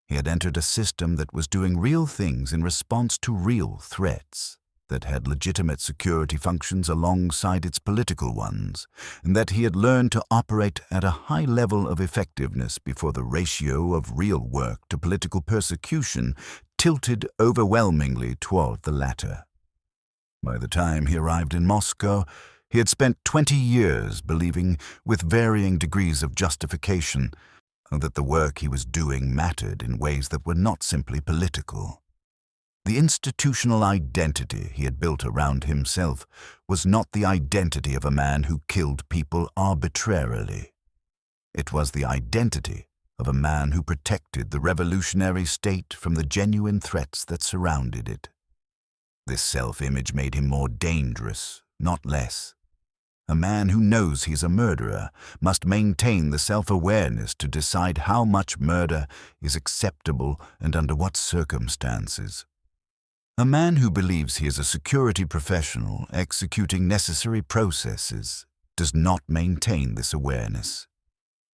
He had entered a system that was doing real things in response to real threats, that had legitimate security functions alongside its political ones, and that he had learned to operate at a high level of effectiveness before the ratio of real work to political persecution tilted overwhelmingly toward the latter. By the time he arrived in Moscow, he had spent 20 years believing, with varying degrees of justification, that the work he was doing mattered in ways that were not simply political. The institutional identity he had built around himself was not the identity of a man who killed people arbitrarily. It was the identity of a man who protected the revolutionary state from the genuine threats that surrounded it. This self-image made him more dangerous, not less. A man who knows he's a murderer must maintain the self-awareness to decide how much murder is acceptable and under what circumstances. A man who believes he is a security professional executing necessary processes does not maintain this awareness.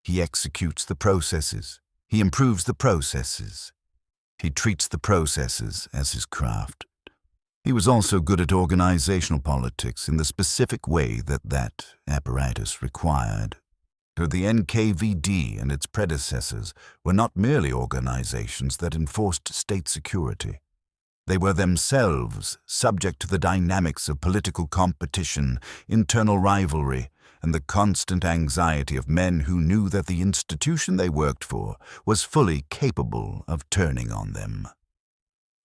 He executes the processes. He improves the processes. He treats the processes as his craft. He was also good at organizational politics in the specific way that apparatus required. For the NKVD and its predecessors were not merely organizations that enforced state security. They were themselves subject to the dynamics of political competition, internal rivalry, and the constant anxiety of men who knew that the institution they worked for was fully capable of turning on them.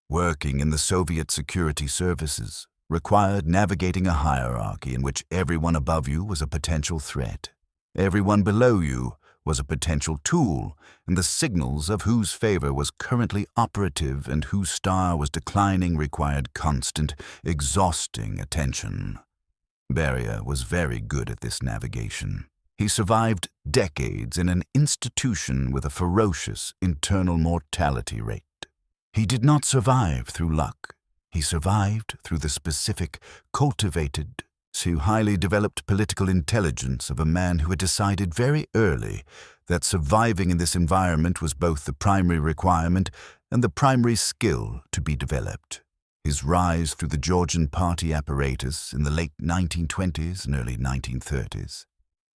Working in the Soviet security services, required navigating a hierarchy in which everyone above you was a potential threat. Everyone below you was a potential tool, and the signals of whose favor was currently operative and whose star was declining required constant, exhausting attention. Beria was very good at this navigation. He survived decades in an institution with a ferocious internal mortality rate. He did not survive through luck. He survived through the specific, cultivated, highly developed political intelligence of a man who had decided very early that surviving in this environment was both the primary requirement and the primary skill to be developed. His rise through the Georgian party apparatus in the late 1920s and early 1930s,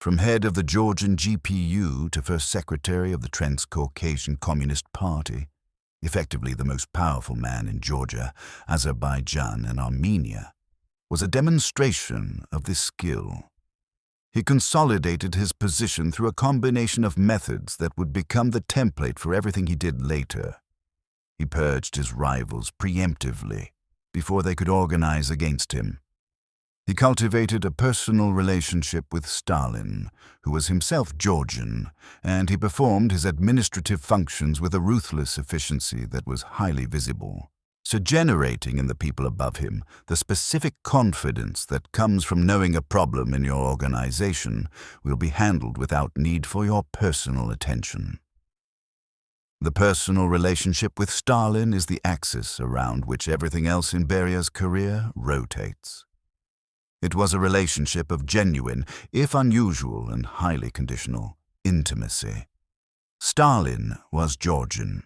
from head of the Georgian GPU to first secretary of the Transcaucasian Communist Party, effectively the most powerful man in Georgia, Azerbaijan, and Armenia, was a demonstration of this skill. He consolidated his position through a combination of methods that would become the template for everything he did later. He purged his rivals preemptively, before they could organize against him. He cultivated a personal relationship with Stalin, who was himself Georgian, and he performed his administrative functions with a ruthless efficiency that was highly visible, so generating in the people above him the specific confidence that comes from knowing a problem in your organization will be handled without need for your personal attention. The personal relationship with Stalin is the axis around which everything else in Beria's career rotates. It was a relationship of genuine, if unusual and highly conditional, intimacy. Stalin was Georgian.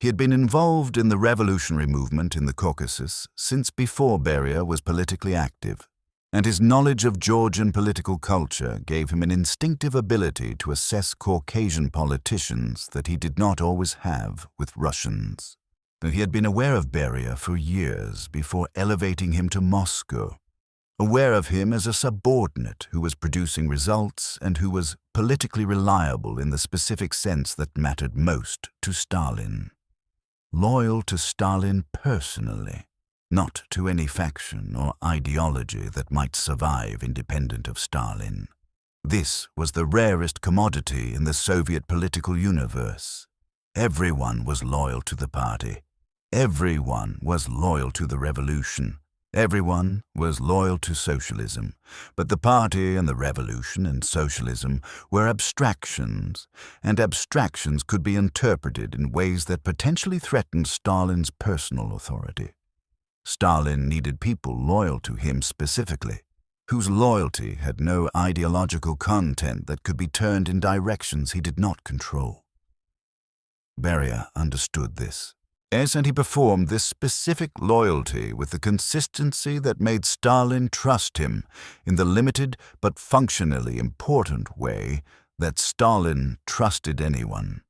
He had been involved in the revolutionary movement in the Caucasus since before Beria was politically active, and his knowledge of Georgian political culture gave him an instinctive ability to assess Caucasian politicians that he did not always have with Russians. He had been aware of Beria for years before elevating him to Moscow, aware of him as a subordinate who was producing results and who was politically reliable in the specific sense that mattered most to Stalin. Loyal to Stalin personally, not to any faction or ideology that might survive independent of Stalin. This was the rarest commodity in the Soviet political universe. Everyone was loyal to the party. Everyone was loyal to the revolution. Everyone was loyal to socialism, but the party and the revolution and socialism were abstractions, and abstractions could be interpreted in ways that potentially threatened Stalin's personal authority. Stalin needed people loyal to him specifically, whose loyalty had no ideological content that could be turned in directions he did not control. Beria understood this. Yes, and he performed this specific loyalty with the consistency that made Stalin trust him in the limited but functionally important way that Stalin trusted anyone.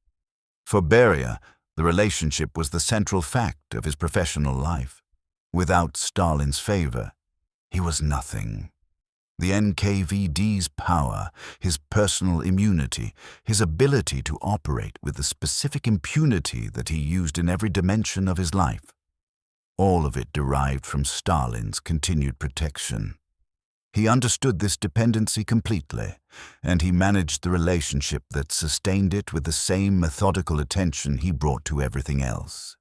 For Beria, the relationship was the central fact of his professional life. Without Stalin's favor, he was nothing. The NKVD's power, his personal immunity, his ability to operate with the specific impunity that he used in every dimension of his life, all of it derived from Stalin's continued protection. He understood this dependency completely, and he managed the relationship that sustained it with the same methodical attention he brought to everything else.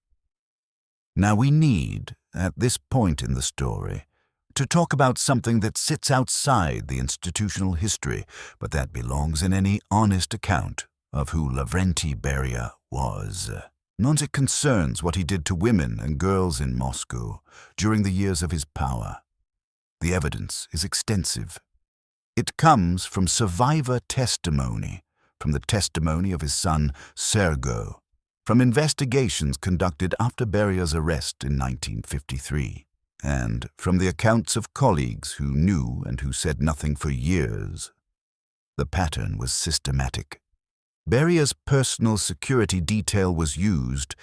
Now we need, at this point in the story, to talk about something that sits outside the institutional history, but that belongs in any honest account of who Lavrentiy Beria was. Not it concerns what he did to women and girls in Moscow during the years of his power. The evidence is extensive. It comes from survivor testimony, from the testimony of his son Sergo, from investigations conducted after Beria's arrest in 1953. And from the accounts of colleagues who knew and who said nothing for years. The pattern was systematic. Beria's personal security detail was used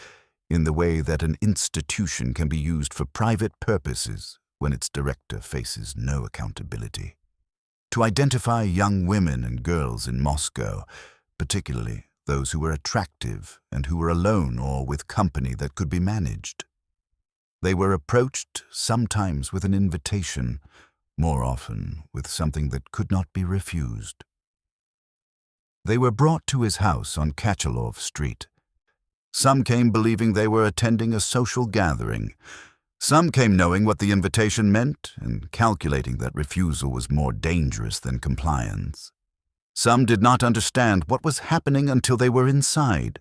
in the way that an institution can be used for private purposes when its director faces no accountability. To identify young women and girls in Moscow, particularly those who were attractive and who were alone or with company that could be managed. They were approached sometimes with an invitation, more often with something that could not be refused. They were brought to his house on Kachalov Street. Some came believing they were attending a social gathering. Some came knowing what the invitation meant and calculating that refusal was more dangerous than compliance. Some did not understand what was happening until they were inside.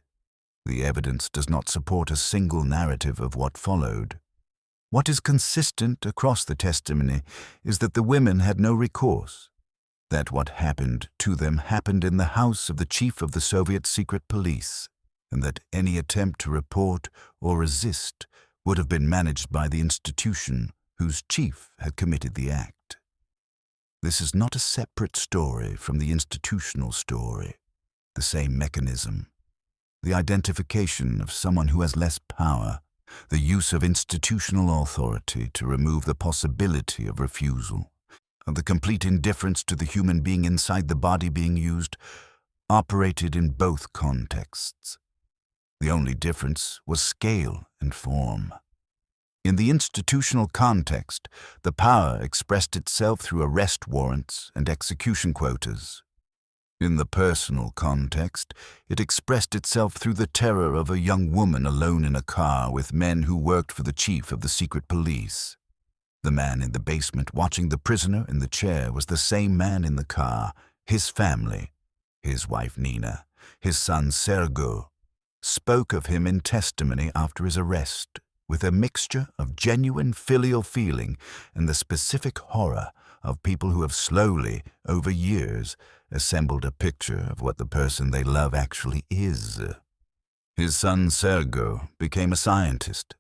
The evidence does not support a single narrative of what followed. What is consistent across the testimony is that the women had no recourse, that what happened to them happened in the house of the chief of the Soviet secret police, and that any attempt to report or resist would have been managed by the institution whose chief had committed the act. This is not a separate story from the institutional story. The same mechanism, the identification of someone who has less power, the use of institutional authority to remove the possibility of refusal, and the complete indifference to the human being inside the body being used, operated in both contexts. The only difference was scale and form. In the institutional context, the power expressed itself through arrest warrants and execution quotas. In the personal context, it expressed itself through the terror of a young woman alone in a car with men who worked for the chief of the secret police. The man in the basement watching the prisoner in the chair was the same man in the car, his family, his wife Nina, his son Sergo, spoke of him in testimony after his arrest with a mixture of genuine filial feeling and the specific horror of people who have slowly, over years, assembled a picture of what the person they love actually is. His son Sergo became a scientist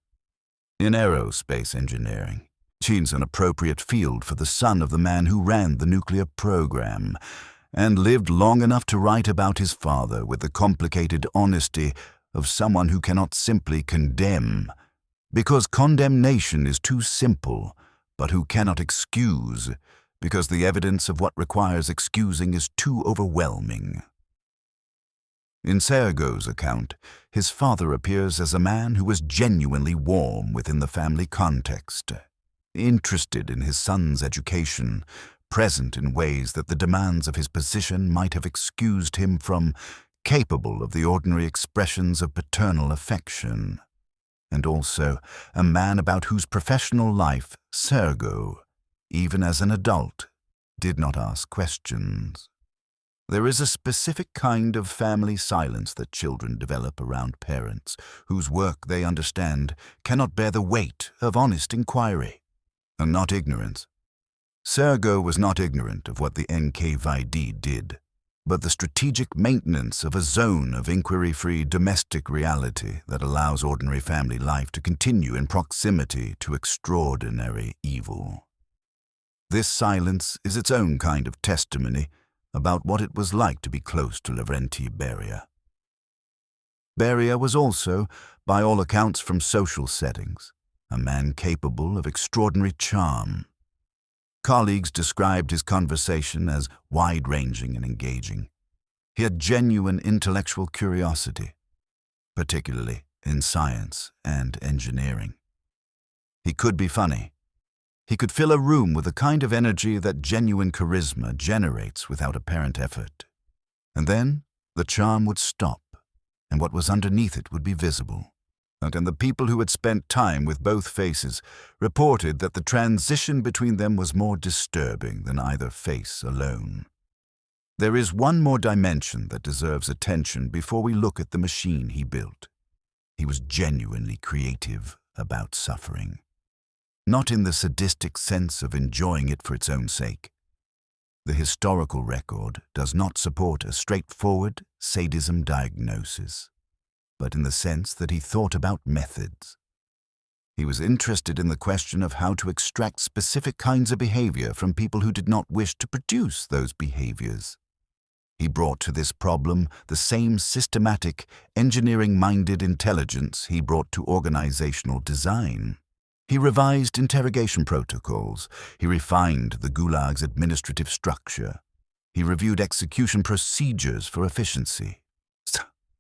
in aerospace engineering. She's an appropriate field for the son of the man who ran the nuclear program, and lived long enough to write about his father with the complicated honesty of someone who cannot simply condemn, because condemnation is too simple, but who cannot excuse, because the evidence of what requires excusing is too overwhelming. In Sergo's account, his father appears as a man who was genuinely warm within the family context, interested in his son's education, present in ways that the demands of his position might have excused him from, capable of the ordinary expressions of paternal affection, and also a man about whose professional life Sergo, even as an adult, did not ask questions. There is a specific kind of family silence that children develop around parents, whose work they understand cannot bear the weight of honest inquiry, and not ignorance. Sergo was not ignorant of what the NKVD did, but the strategic maintenance of a zone of inquiry-free domestic reality that allows ordinary family life to continue in proximity to extraordinary evil. This silence is its own kind of testimony about what it was like to be close to Lavrentiy Beria. Beria was also, by all accounts from social settings, a man capable of extraordinary charm. Colleagues described his conversation as wide-ranging and engaging. He had genuine intellectual curiosity, particularly in science and engineering. He could be funny. He could fill a room with the kind of energy that genuine charisma generates without apparent effort. And then the charm would stop, and what was underneath it would be visible. And the people who had spent time with both faces reported that the transition between them was more disturbing than either face alone. There is one more dimension that deserves attention before we look at the machine he built. He was genuinely creative about suffering. Not in the sadistic sense of enjoying it for its own sake. The historical record does not support a straightforward sadism diagnosis, but in the sense that he thought about methods. He was interested in the question of how to extract specific kinds of behavior from people who did not wish to produce those behaviors. He brought to this problem the same systematic, engineering-minded intelligence he brought to organizational design. He revised interrogation protocols. He refined the Gulag's administrative structure. He reviewed execution procedures for efficiency.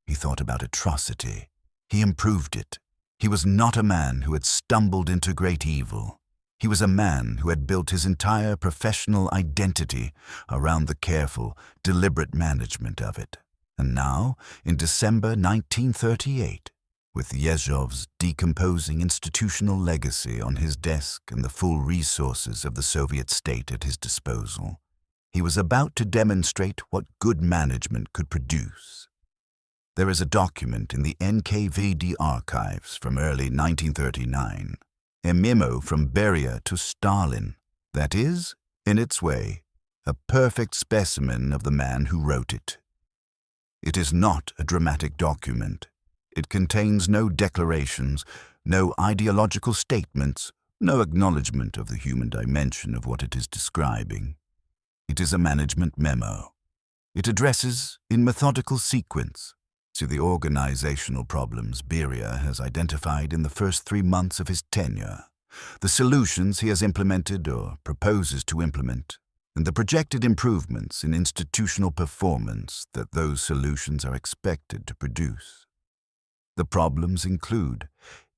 He thought about atrocity. He improved it. He was not a man who had stumbled into great evil. He was a man who had built his entire professional identity around the careful, deliberate management of it. And now, in December 1938, with Yezhov's decomposing institutional legacy on his desk and the full resources of the Soviet state at his disposal, he was about to demonstrate what good management could produce. There is a document in the NKVD archives from early 1939, a memo from Beria to Stalin that is, in its way, a perfect specimen of the man who wrote it. It is not a dramatic document. It contains no declarations, no ideological statements, no acknowledgement of the human dimension of what it is describing. It is a management memo. It addresses, in methodical sequence, to the organizational problems Beria has identified in the first 3 months of his tenure, the solutions he has implemented or proposes to implement, and the projected improvements in institutional performance that those solutions are expected to produce. The problems include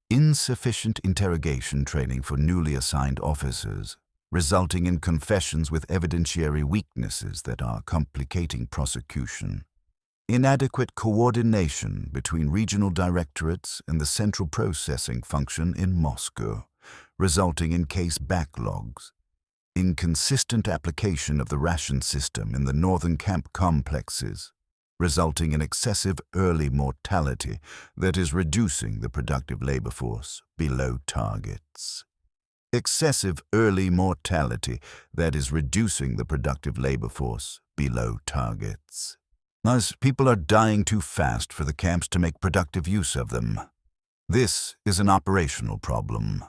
insufficient interrogation training for newly assigned officers, resulting in confessions with evidentiary weaknesses that are complicating prosecution, inadequate coordination between regional directorates and the central processing function in Moscow, resulting in case backlogs, inconsistent application of the ration system in the northern camp complexes, resulting in excessive early mortality that is reducing the productive labor force below targets. Excessive early mortality that is reducing the productive labor force below targets. As people are dying too fast for the camps to make productive use of them. This is an operational problem.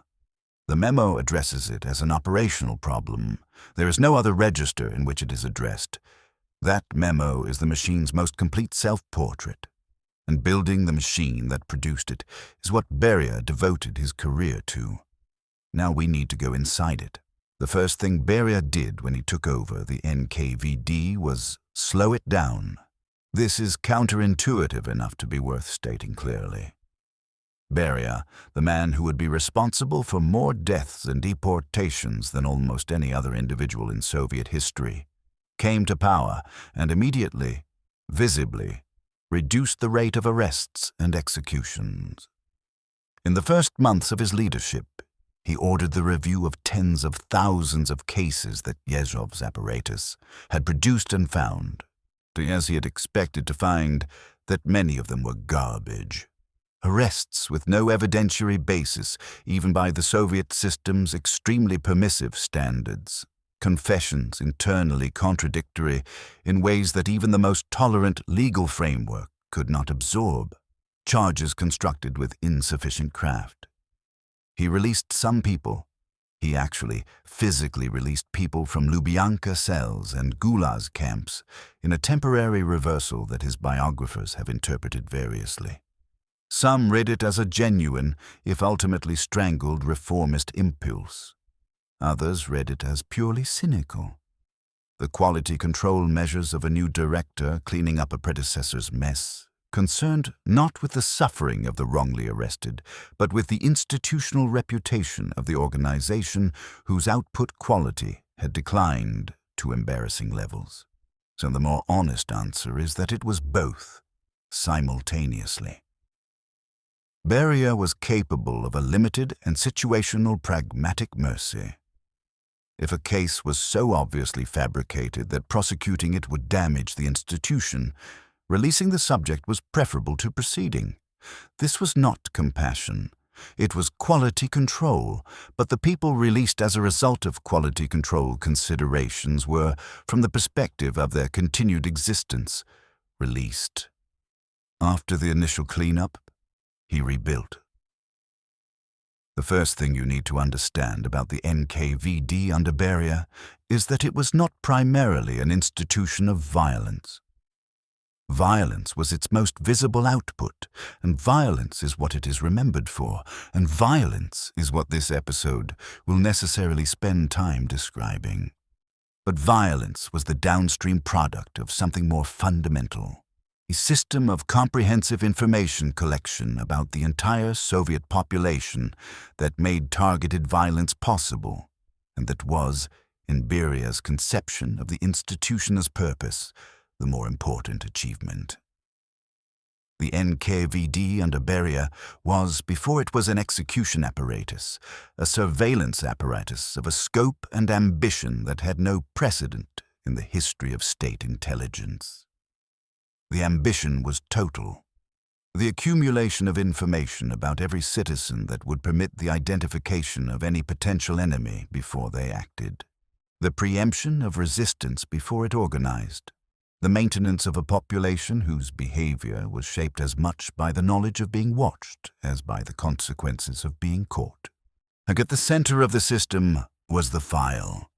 The memo addresses it as an operational problem. There is no other register in which it is addressed. That memo is the machine's most complete self-portrait, and building the machine that produced it is what Beria devoted his career to. Now we need to go inside it. The first thing Beria did when he took over the NKVD was slow it down. This is counterintuitive enough to be worth stating clearly. Beria, the man who would be responsible for more deaths and deportations than almost any other individual in Soviet history, came to power and immediately, visibly, reduced the rate of arrests and executions. In the first months of his leadership, he ordered the review of tens of thousands of cases that Yezhov's apparatus had produced and found, as he had expected to find that many of them were garbage. Arrests with no evidentiary basis, even by the Soviet system's extremely permissive standards. Confessions internally contradictory in ways that even the most tolerant legal framework could not absorb. Charges constructed with insufficient craft. He released some people. He actually physically released people from Lubyanka cells and Gulag camps in a temporary reversal that his biographers have interpreted variously. Some read it as a genuine, if ultimately strangled, reformist impulse. Others read it as purely cynical. The quality control measures of a new director cleaning up a predecessor's mess, concerned not with the suffering of the wrongly arrested, but with the institutional reputation of the organization whose output quality had declined to embarrassing levels. So the more honest answer is that it was both, simultaneously. Beria was capable of a limited and situational pragmatic mercy. If a case was so obviously fabricated that prosecuting it would damage the institution, releasing the subject was preferable to proceeding. This was not compassion. It was quality control, but the people released as a result of quality control considerations were, from the perspective of their continued existence, released. After the initial cleanup, he rebuilt. The first thing you need to understand about the NKVD under Beria is that it was not primarily an institution of violence. Violence was its most visible output, and violence is what it is remembered for, and violence is what this episode will necessarily spend time describing. But violence was the downstream product of something more fundamental. a system of comprehensive information collection about the entire Soviet population that made targeted violence possible, and that was, in Beria's conception of the institution as purpose, the more important achievement. The NKVD under Beria was, before it was an execution apparatus, a surveillance apparatus of a scope and ambition that had no precedent in the history of state intelligence. The ambition was total. The accumulation of information about every citizen that would permit the identification of any potential enemy before they acted. The preemption of resistance before it organized. The maintenance of a population whose behavior was shaped as much by the knowledge of being watched as by the consequences of being caught. And at the center of the system was the file.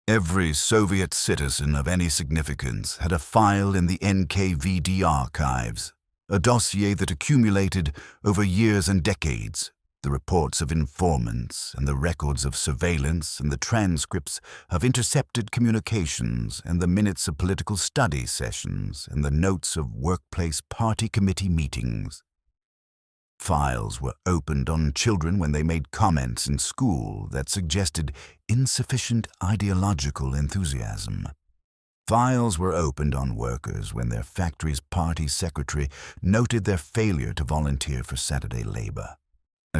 Every Soviet citizen of any significance had a file in the NKVD archives, a dossier that accumulated over years and decades, the reports of informants and the records of surveillance and the transcripts of intercepted communications and the minutes of political study sessions and the notes of workplace party committee meetings. Files were opened on children when they made comments in school that suggested insufficient ideological enthusiasm. Files were opened on workers when their factory's party secretary noted their failure to volunteer for Saturday labor.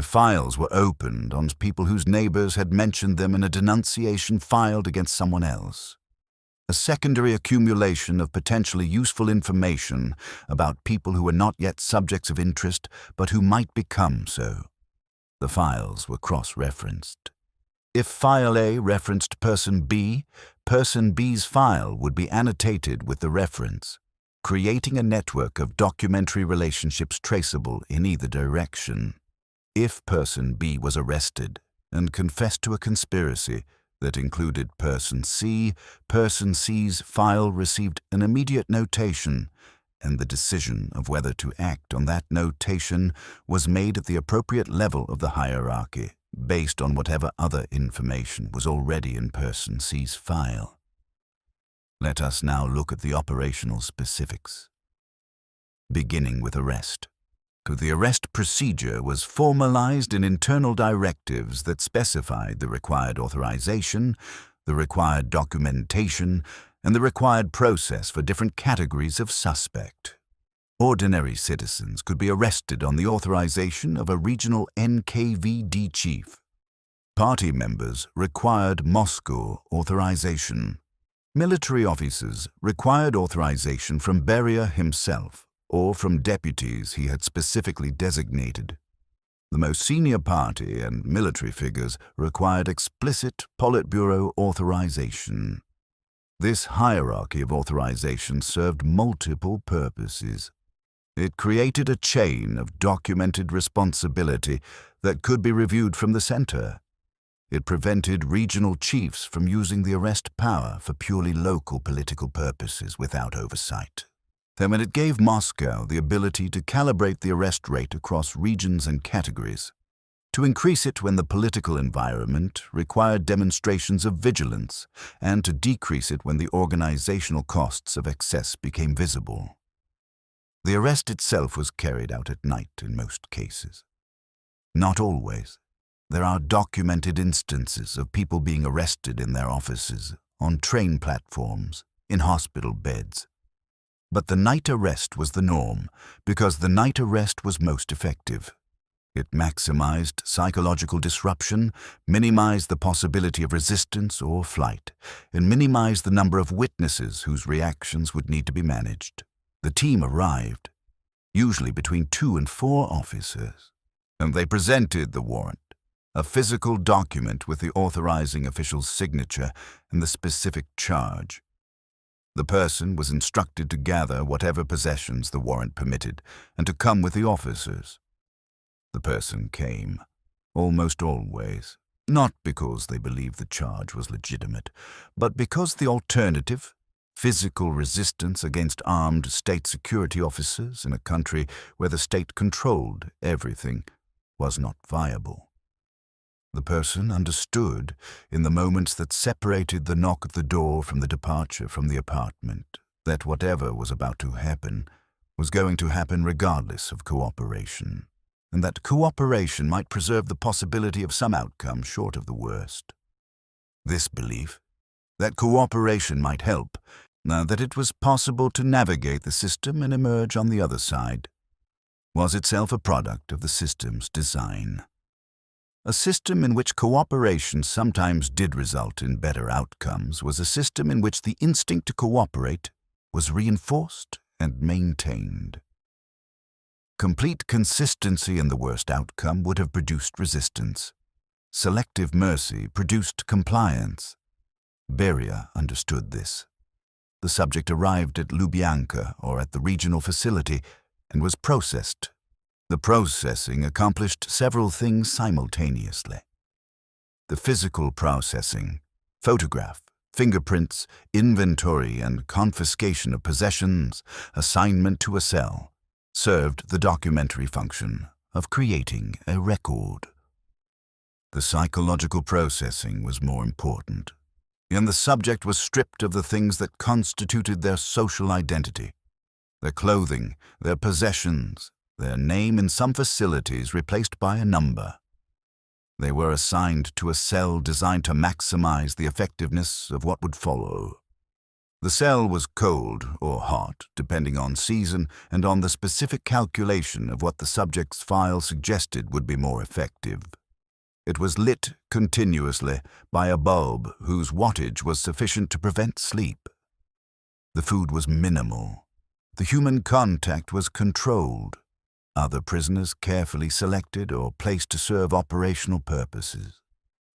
Files were opened on people whose neighbors had mentioned them in a denunciation filed against someone else. A secondary accumulation of potentially useful information about people who were not yet subjects of interest but who might become so. The files were cross-referenced. If File A referenced Person B, Person B's file would be annotated with the reference, creating a network of documentary relationships traceable in either direction. If Person B was arrested and confessed to a conspiracy that included Person C, Person C's file received an immediate notation, and the decision of whether to act on that notation was made at the appropriate level of the hierarchy, based on whatever other information was already in Person C's file. Let us now look at the operational specifics. Beginning with arrest. The arrest procedure was formalized in internal directives that specified the required authorization, the required documentation, and the required process for different categories of suspect. Ordinary citizens could be arrested on the authorization of a regional NKVD chief. Party members required Moscow authorization. Military officers required authorization from Beria himself, or from deputies he had specifically designated. The most senior party and military figures required explicit Politburo authorization. This hierarchy of authorization served multiple purposes. It created a chain of documented responsibility that could be reviewed from the center. It prevented regional chiefs from using the arrest power for purely local political purposes without oversight. Then it gave Moscow the ability to calibrate the arrest rate across regions and categories, to increase it when the political environment required demonstrations of vigilance, and to decrease it when the organizational costs of excess became visible. The arrest itself was carried out at night in most cases. Not always. There are documented instances of people being arrested in their offices, on train platforms, in hospital beds. But the night arrest was the norm, because the night arrest was most effective. It maximized psychological disruption, minimized the possibility of resistance or flight, and minimized the number of witnesses whose reactions would need to be managed. The team arrived, usually between 2 and 4 officers, and they presented the warrant, a physical document with the authorizing official's signature and the specific charge. The person was instructed to gather whatever possessions the warrant permitted and to come with the officers. The person came, almost always, not because they believed the charge was legitimate, but because the alternative, physical resistance against armed state security officers in a country where the state controlled everything, was not viable. The person understood, in the moments that separated the knock at the door from the departure from the apartment, that whatever was about to happen was going to happen regardless of cooperation, and that cooperation might preserve the possibility of some outcome short of the worst. This belief, that cooperation might help, that it was possible to navigate the system and emerge on the other side, was itself a product of the system's design. A system in which cooperation sometimes did result in better outcomes was a system in which the instinct to cooperate was reinforced and maintained. Complete consistency in the worst outcome would have produced resistance. Selective mercy produced compliance. Beria understood this. The subject arrived at Lubyanka or at the regional facility and was processed. The processing accomplished several things simultaneously. The physical processing, photograph, fingerprints, inventory and confiscation of possessions, assignment to a cell, served the documentary function of creating a record. The psychological processing was more important, and the subject was stripped of the things that constituted their social identity, their clothing, their possessions, their name in some facilities replaced by a number. They were assigned to a cell designed to maximize the effectiveness of what would follow. The cell was cold or hot, depending on season and on the specific calculation of what the subject's file suggested would be more effective. It was lit continuously by a bulb whose wattage was sufficient to prevent sleep. The food was minimal. The human contact was controlled. Other prisoners carefully selected or placed to serve operational purposes.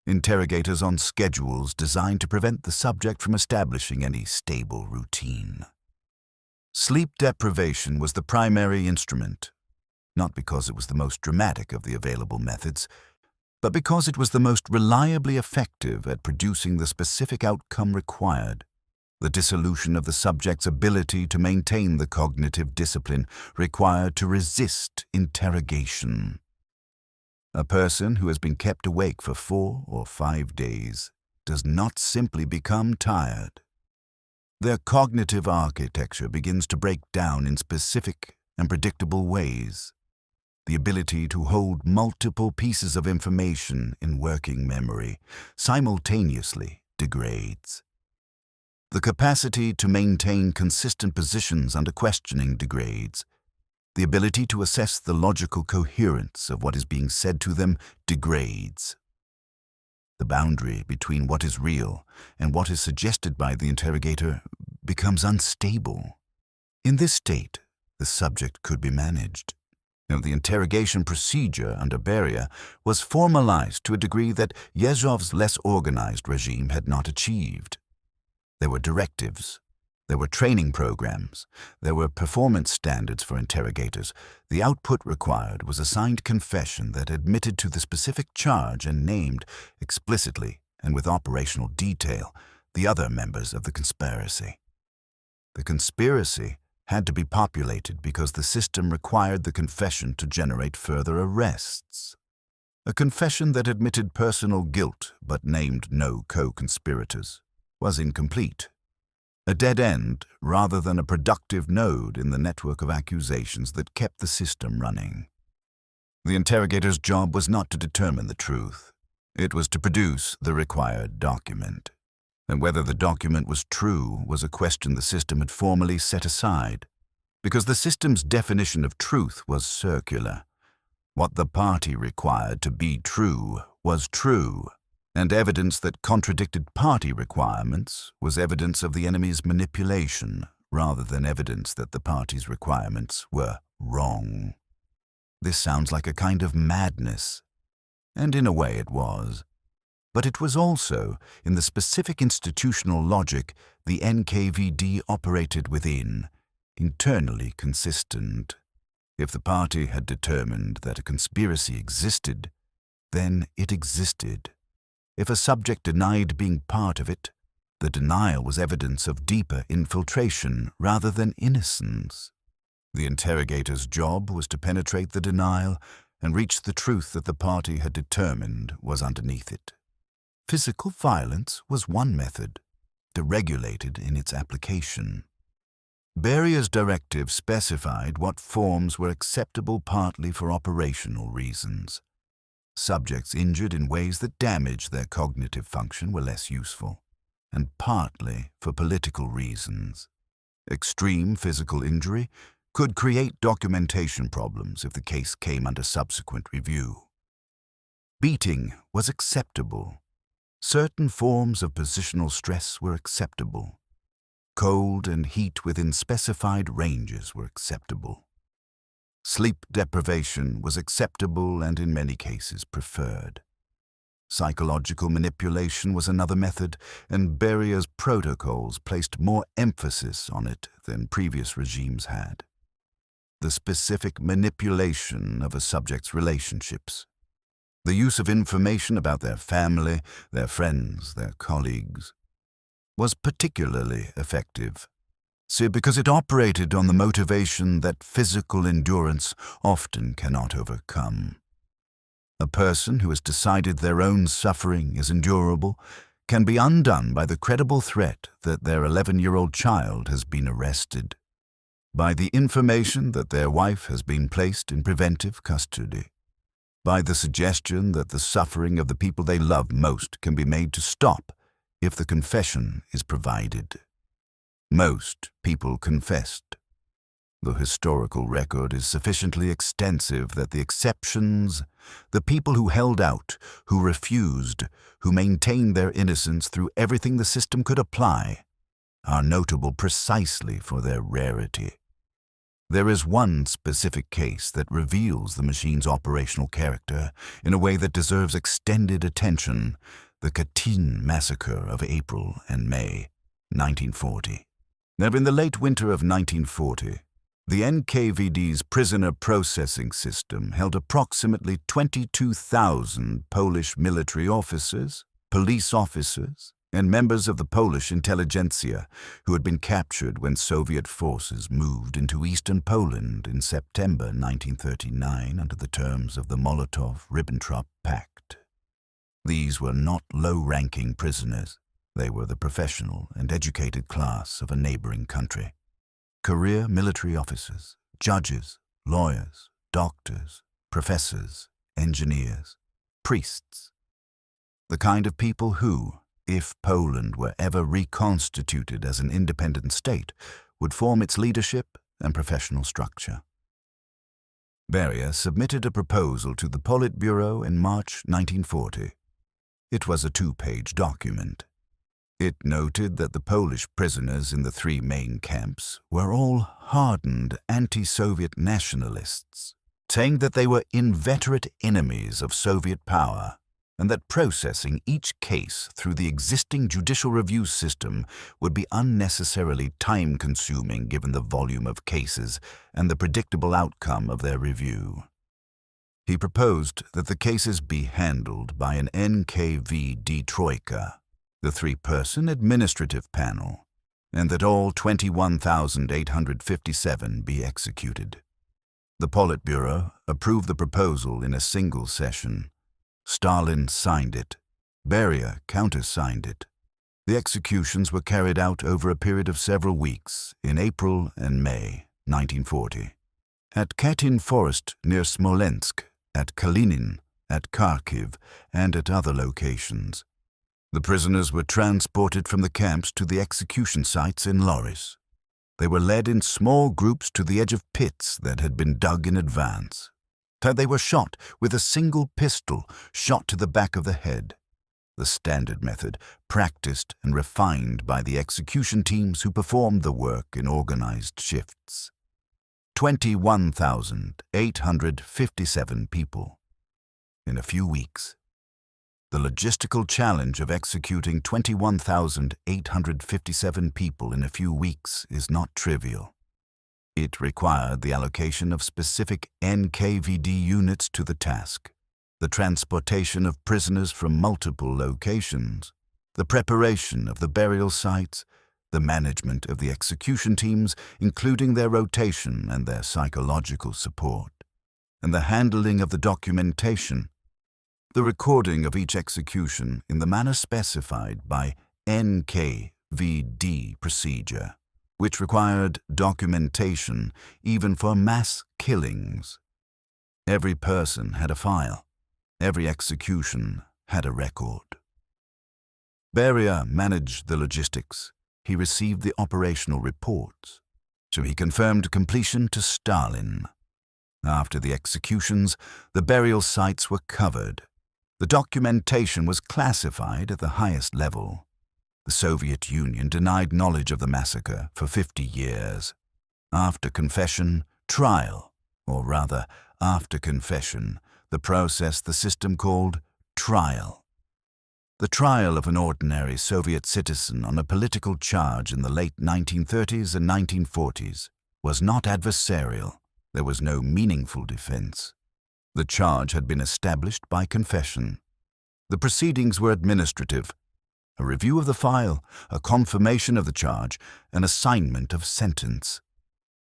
Interrogators on schedules designed to prevent the subject from establishing any stable routine. Sleep deprivation was the primary instrument, not because it was the most dramatic of the available methods, but because it was the most reliably effective at producing the specific outcome required. The dissolution of the subject's ability to maintain the cognitive discipline required to resist interrogation. A person who has been kept awake for 4 or 5 days does not simply become tired. Their cognitive architecture begins to break down in specific and predictable ways. The ability to hold multiple pieces of information in working memory simultaneously degrades. The capacity to maintain consistent positions under questioning degrades. The ability to assess the logical coherence of what is being said to them degrades. The boundary between what is real and what is suggested by the interrogator becomes unstable. In this state, the subject could be managed. The interrogation procedure under Beria was formalized to a degree that Yezhov's less organized regime had not achieved. There were directives. There were training programs. There were performance standards for interrogators. The output required was a signed confession that admitted to the specific charge and named, explicitly and with operational detail, the other members of the conspiracy. The conspiracy had to be populated because the system required the confession to generate further arrests. A confession that admitted personal guilt but named no co-conspirators was incomplete. A dead end rather than a productive node in the network of accusations that kept the system running. The interrogator's job was not to determine the truth. It was to produce the required document. And whether the document was true was a question the system had formally set aside, because the system's definition of truth was circular. What the party required to be true was true, and evidence that contradicted party requirements was evidence of the enemy's manipulation rather than evidence that the party's requirements were wrong. This sounds like a kind of madness, and in a way it was. But it was also, in the specific institutional logic the NKVD operated within, internally consistent. If the party had determined that a conspiracy existed, then it existed. If a subject denied being part of it, the denial was evidence of deeper infiltration rather than innocence. The interrogator's job was to penetrate the denial and reach the truth that the party had determined was underneath it. Physical violence was one method, deregulated in its application. Beria's directive specified what forms were acceptable partly for operational reasons. Subjects injured in ways that damaged their cognitive function were less useful, and partly for political reasons. Extreme physical injury could create documentation problems if the case came under subsequent review. Beating was acceptable. Certain forms of positional stress were acceptable. Cold and heat within specified ranges were acceptable. Sleep deprivation was acceptable and in many cases preferred. Psychological manipulation was another method, and Beria's protocols placed more emphasis on it than previous regimes had. The specific manipulation of a subject's relationships. The use of information about their family, their friends, their colleagues, was particularly effective. Because it operated on the motivation that physical endurance often cannot overcome. A person who has decided their own suffering is endurable can be undone by the credible threat that their 11-year-old child has been arrested, by the information that their wife has been placed in preventive custody, by the suggestion that the suffering of the people they love most can be made to stop if the confession is provided. Most people confessed. The historical record is sufficiently extensive that the exceptions, the people who held out, who refused, who maintained their innocence through everything the system could apply, are notable precisely for their rarity. There is one specific case that reveals the machine's operational character in a way that deserves extended attention, the Katyn Massacre of April and May 1940. Now, in the late winter of 1940, the NKVD's prisoner processing system held approximately 22,000 Polish military officers, police officers, and members of the Polish intelligentsia who had been captured when Soviet forces moved into eastern Poland in September 1939 under the terms of the Molotov-Ribbentrop Pact. These were not low-ranking prisoners. They were the professional and educated class of a neighboring country. Career military officers, judges, lawyers, doctors, professors, engineers, priests. The kind of people who, if Poland were ever reconstituted as an independent state, would form its leadership and professional structure. Beria submitted a proposal to the Politburo in March 1940. It was a 2-page document. It noted that the Polish prisoners in the 3 main camps were all hardened anti-Soviet nationalists, saying that they were inveterate enemies of Soviet power, and that processing each case through the existing judicial review system would be unnecessarily time-consuming given the volume of cases and the predictable outcome of their review. He proposed that the cases be handled by an NKVD troika, the 3-person administrative panel, and that all 21,857 be executed. The Politburo approved the proposal in a single session. Stalin signed it. Beria countersigned it. The executions were carried out over a period of several weeks in April and May 1940. At Katyn Forest near Smolensk, at Kalinin, at Kharkiv, and at other locations. The prisoners were transported from the camps to the execution sites in lorries. They were led in small groups to the edge of pits that had been dug in advance. They were shot with a single pistol, shot to the back of the head. The standard method, practiced and refined by the execution teams who performed the work in organized shifts. 21,857 people. In a few weeks. The logistical challenge of executing 21,857 people in a few weeks is not trivial. It required the allocation of specific NKVD units to the task, the transportation of prisoners from multiple locations, the preparation of the burial sites, the management of the execution teams, including their rotation and their psychological support, and the handling of the documentation, the recording of each execution in the manner specified by NKVD procedure. which required documentation even for mass killings. Every person had a file. Every execution had a record. Beria managed the logistics. He received the operational reports, so he confirmed completion to Stalin. After the executions, the burial sites were covered. The documentation was classified at the highest level. The Soviet Union denied knowledge of the massacre for 50 years. After confession, trial, or rather, after confession, the process the system called trial. The trial of an ordinary Soviet citizen on a political charge in the late 1930s and 1940s was not adversarial. There was no meaningful defense. The charge had been established by confession. The proceedings were administrative. A review of the file, a confirmation of the charge, an assignment of sentence.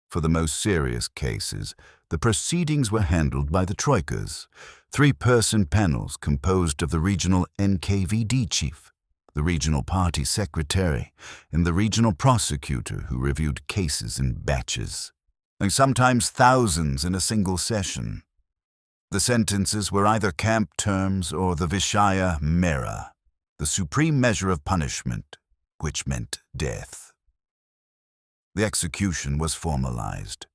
For the most serious cases, the proceedings were handled by the troikas, 3-person panels composed of the regional NKVD chief, the regional party secretary, and the regional prosecutor who reviewed cases in batches, and sometimes thousands in a single session. The sentences were either camp terms or the Vishaya Mera, the supreme measure of punishment, which meant death. The execution was formalized.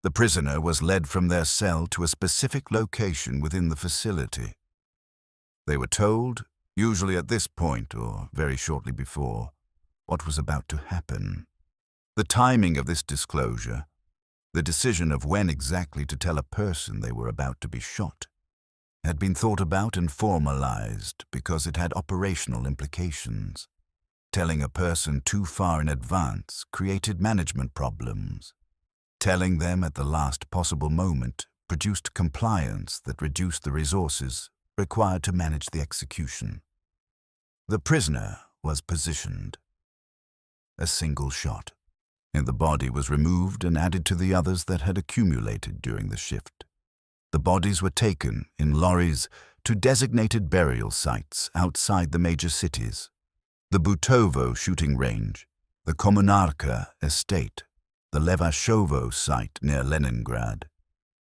The prisoner was led from their cell to a specific location within the facility. They were told, usually at this point or very shortly before, what was about to happen. The timing of this disclosure, the decision of when exactly to tell a person they were about to be shot, had been thought about and formalized because it had operational implications. Telling a person too far in advance created management problems. Telling them at the last possible moment produced compliance that reduced the resources required to manage the execution. The prisoner was positioned. A single shot, and the body was removed and added to the others that had accumulated during the shift. The bodies were taken in lorries to designated burial sites outside the major cities. The Butovo shooting range, the Komunarka estate, the Levashovo site near Leningrad.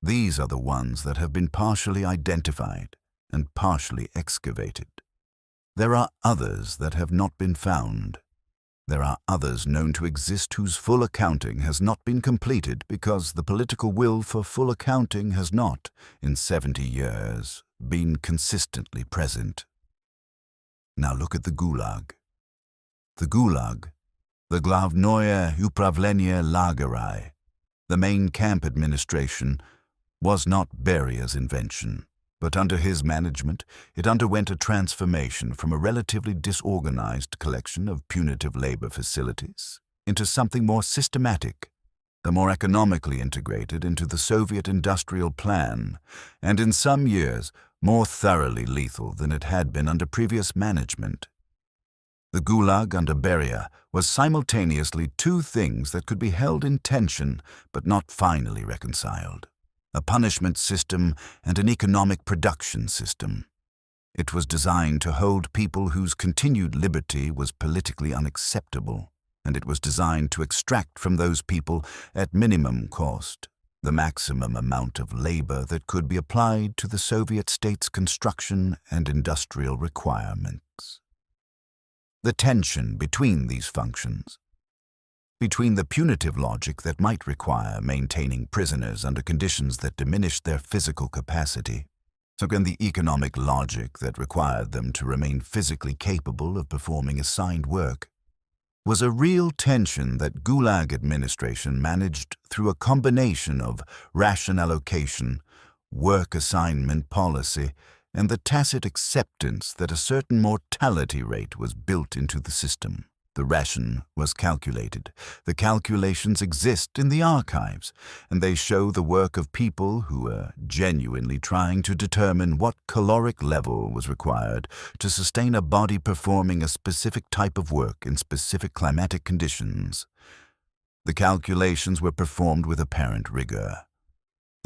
These are the ones that have been partially identified and partially excavated. There are others that have not been found. There are others known to exist whose full accounting has not been completed because the political will for full accounting has not, in 70 years, been consistently present. Now look at the Gulag. The Gulag, the Glavnoye Upravlenie Lagerai, the main camp administration, was not Beria's invention, but under his management it underwent a transformation from a relatively disorganized collection of punitive labor facilities into something more systematic, more economically integrated into the Soviet industrial plan, and in some years more thoroughly lethal than it had been under previous management. The Gulag under Beria was simultaneously two things that could be held in tension but not finally reconciled: a punishment system and an economic production system. It was designed to hold people whose continued liberty was politically unacceptable, and it was designed to extract from those people at minimum cost the maximum amount of labor that could be applied to the Soviet state's construction and industrial requirements. The tension between these functions, between the punitive logic that might require maintaining prisoners under conditions that diminished their physical capacity, and the economic logic that required them to remain physically capable of performing assigned work, was a real tension that Gulag administration managed through a combination of ration allocation, work assignment policy, and the tacit acceptance that a certain mortality rate was built into the system. The ration was calculated. The calculations exist in the archives, and they show the work of people who were genuinely trying to determine what caloric level was required to sustain a body performing a specific type of work in specific climatic conditions. The calculations were performed with apparent rigor.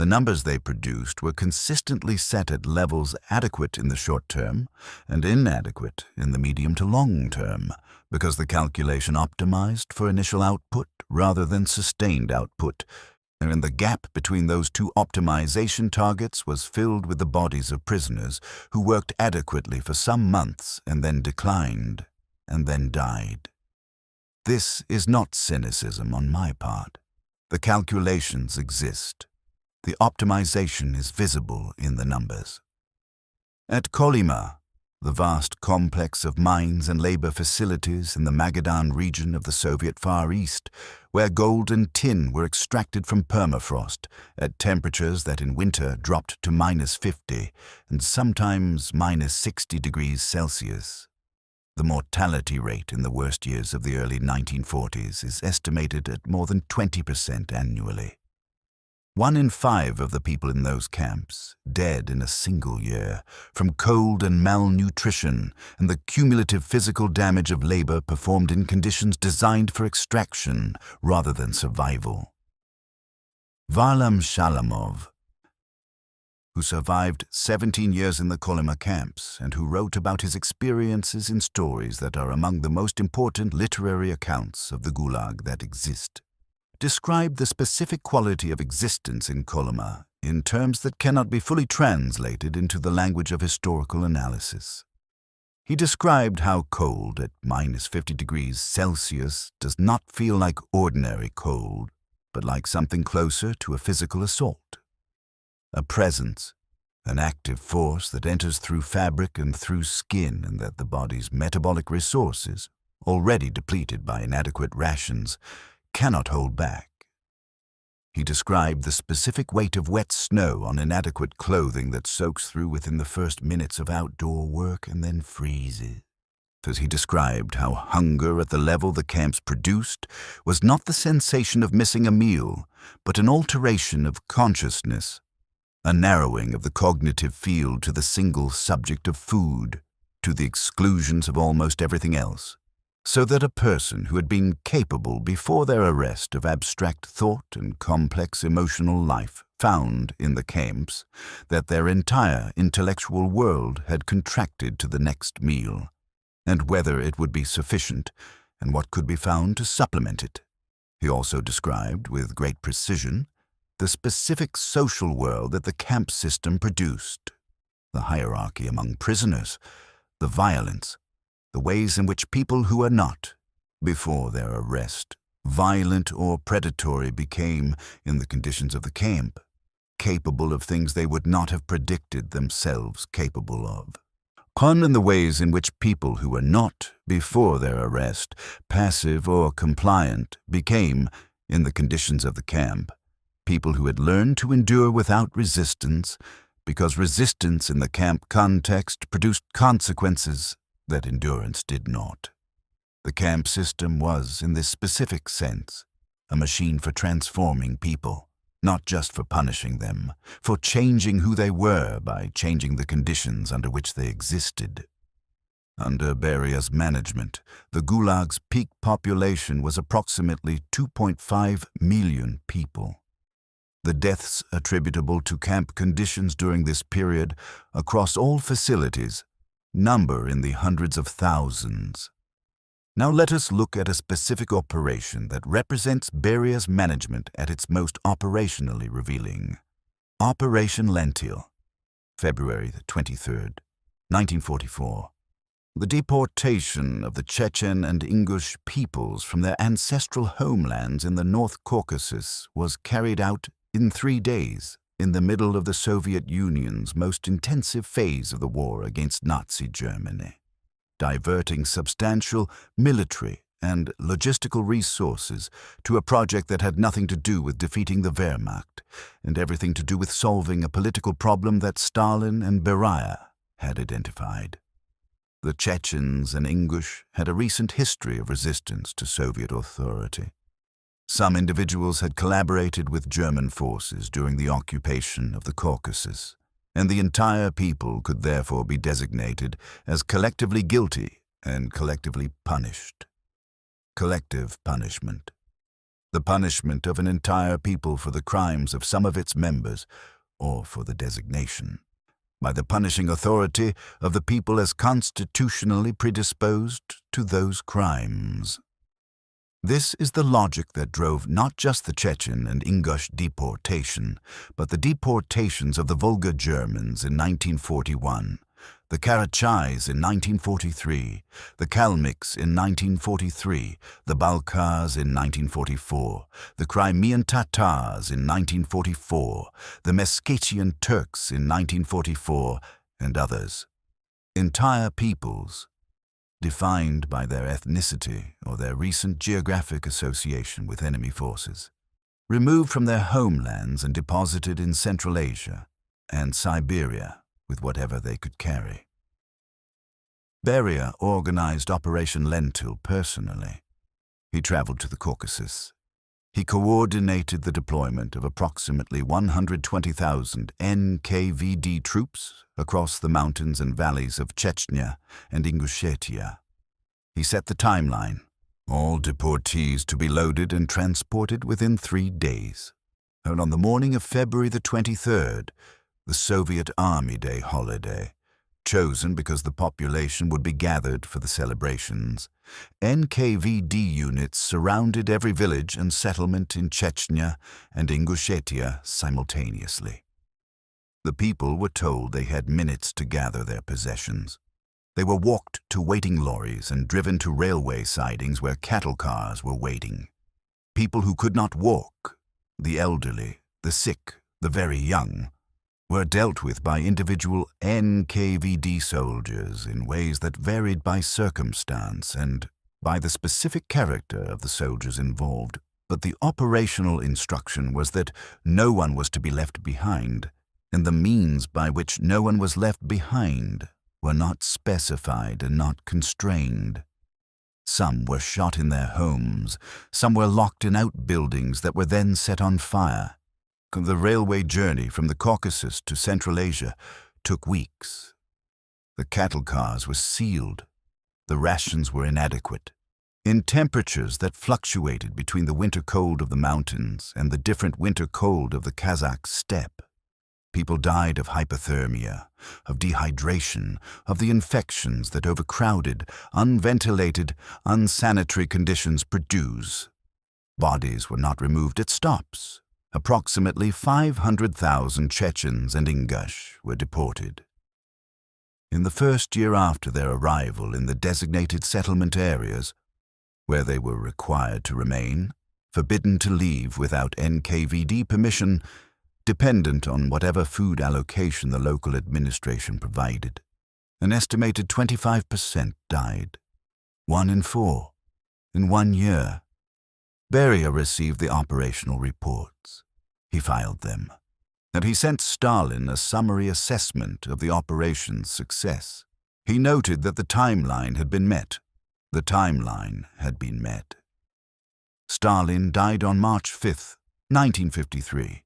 The numbers they produced were consistently set at levels adequate in the short term and inadequate in the medium to long term, because the calculation optimized for initial output rather than sustained output, and the gap between those two optimization targets was filled with the bodies of prisoners who worked adequately for some months and then declined, and then died. This is not cynicism on my part. The calculations exist. The optimization is visible in the numbers. At Kolyma, the vast complex of mines and labor facilities in the Magadan region of the Soviet Far East, where gold and tin were extracted from permafrost at temperatures that in winter dropped to -50 and sometimes -60 degrees Celsius. The mortality rate in the worst years of the early 1940s is estimated at more than 20% annually. 1 in 5 of the people in those camps dead in a single year from cold and malnutrition and the cumulative physical damage of labor performed in conditions designed for extraction rather than survival. Varlam Shalamov, who survived 17 years in the Kolyma camps and who wrote about his experiences in stories that are among the most important literary accounts of the Gulag that exist, described the specific quality of existence in Kolyma in terms that cannot be fully translated into the language of historical analysis. He described how cold at -50 degrees Celsius does not feel like ordinary cold, but like something closer to a physical assault. A presence, an active force that enters through fabric and through skin, and that the body's metabolic resources, already depleted by inadequate rations, cannot hold back. He described the specific weight of wet snow on inadequate clothing that soaks through within the first minutes of outdoor work and then freezes. As he described how hunger at the level the camps produced was not the sensation of missing a meal, but an alteration of consciousness, a narrowing of the cognitive field to the single subject of food, to the exclusions of almost everything else, so that a person who had been capable before their arrest of abstract thought and complex emotional life found in the camps that their entire intellectual world had contracted to the next meal, and whether it would be sufficient and what could be found to supplement it. He also described, with great precision, the specific social world that the camp system produced, the hierarchy among prisoners, the violence, the ways in which people who are not, before their arrest, violent or predatory became, in the conditions of the camp, capable of things they would not have predicted themselves capable of. And the ways in which people who were not, before their arrest, passive or compliant became, in the conditions of the camp, people who had learned to endure without resistance, because resistance in the camp context produced consequences that endurance did not. The camp system was, in this specific sense, a machine for transforming people, not just for punishing them, for changing who they were by changing the conditions under which they existed. Under Beria's management, the Gulag's peak population was approximately 2.5 million people. The deaths attributable to camp conditions during this period across all facilities number in the hundreds of thousands. Now let us look at a specific operation that represents Beria's management at its most operationally revealing. Operation Lentil, February 23rd, 1944. The deportation of the Chechen and Ingush peoples from their ancestral homelands in the North Caucasus was carried out in 3 days, in the middle of the Soviet Union's most intensive phase of the war against Nazi Germany, diverting substantial military and logistical resources to a project that had nothing to do with defeating the Wehrmacht and everything to do with solving a political problem that Stalin and Beria had identified. The Chechens and Ingush had a recent history of resistance to Soviet authority. Some individuals had collaborated with German forces during the occupation of the Caucasus, and the entire people could therefore be designated as collectively guilty and collectively punished. Collective punishment. the punishment of an entire people for the crimes of some of its members, or for the designation, by the punishing authority of the people as constitutionally predisposed to those crimes. This is the logic that drove not just the Chechen and Ingush deportation, but the deportations of the Volga Germans in 1941, the Karachais in 1943, the Kalmyks in 1943, the Balkars in 1944, the Crimean Tatars in 1944, the Meskhetian Turks in 1944, and others. Entire peoples, defined by their ethnicity or their recent geographic association with enemy forces, removed from their homelands and deposited in Central Asia and Siberia with whatever they could carry. Beria organized Operation Lentil personally. He traveled to the Caucasus. He coordinated the deployment of approximately 120,000 NKVD troops across the mountains and valleys of Chechnya and Ingushetia. He set the timeline, all deportees to be loaded and transported within 3 days. And on the morning of February the 23rd, the Soviet Army Day holiday, chosen because the population would be gathered for the celebrations, NKVD units surrounded every village and settlement in Chechnya and Ingushetia simultaneously. The people were told they had minutes to gather their possessions. They were walked to waiting lorries and driven to railway sidings where cattle cars were waiting. People who could not walk, the elderly, the sick, the very young, were dealt with by individual NKVD soldiers in ways that varied by circumstance and by the specific character of the soldiers involved, but the operational instruction was that no one was to be left behind, and the means by which no one was left behind were not specified and not constrained. Some were shot in their homes, some were locked in outbuildings that were then set on fire. The railway journey from the Caucasus to Central Asia took weeks. The cattle cars were sealed. The rations were inadequate. In temperatures that fluctuated between the winter cold of the mountains and the different winter cold of the Kazakh steppe, people died of hypothermia, of dehydration, of the infections that overcrowded, unventilated, unsanitary conditions produce. Bodies were not removed at stops. Approximately 500,000 Chechens and Ingush were deported. In the first year after their arrival in the designated settlement areas, where they were required to remain, forbidden to leave without NKVD permission, dependent on whatever food allocation the local administration provided, an estimated 25% died. 1 in 4, in 1 year. Beria received the operational reports. He filed them, and he sent Stalin a summary assessment of the operation's success. He noted that the timeline had been met. The timeline had been met. Stalin died on March 5, 1953.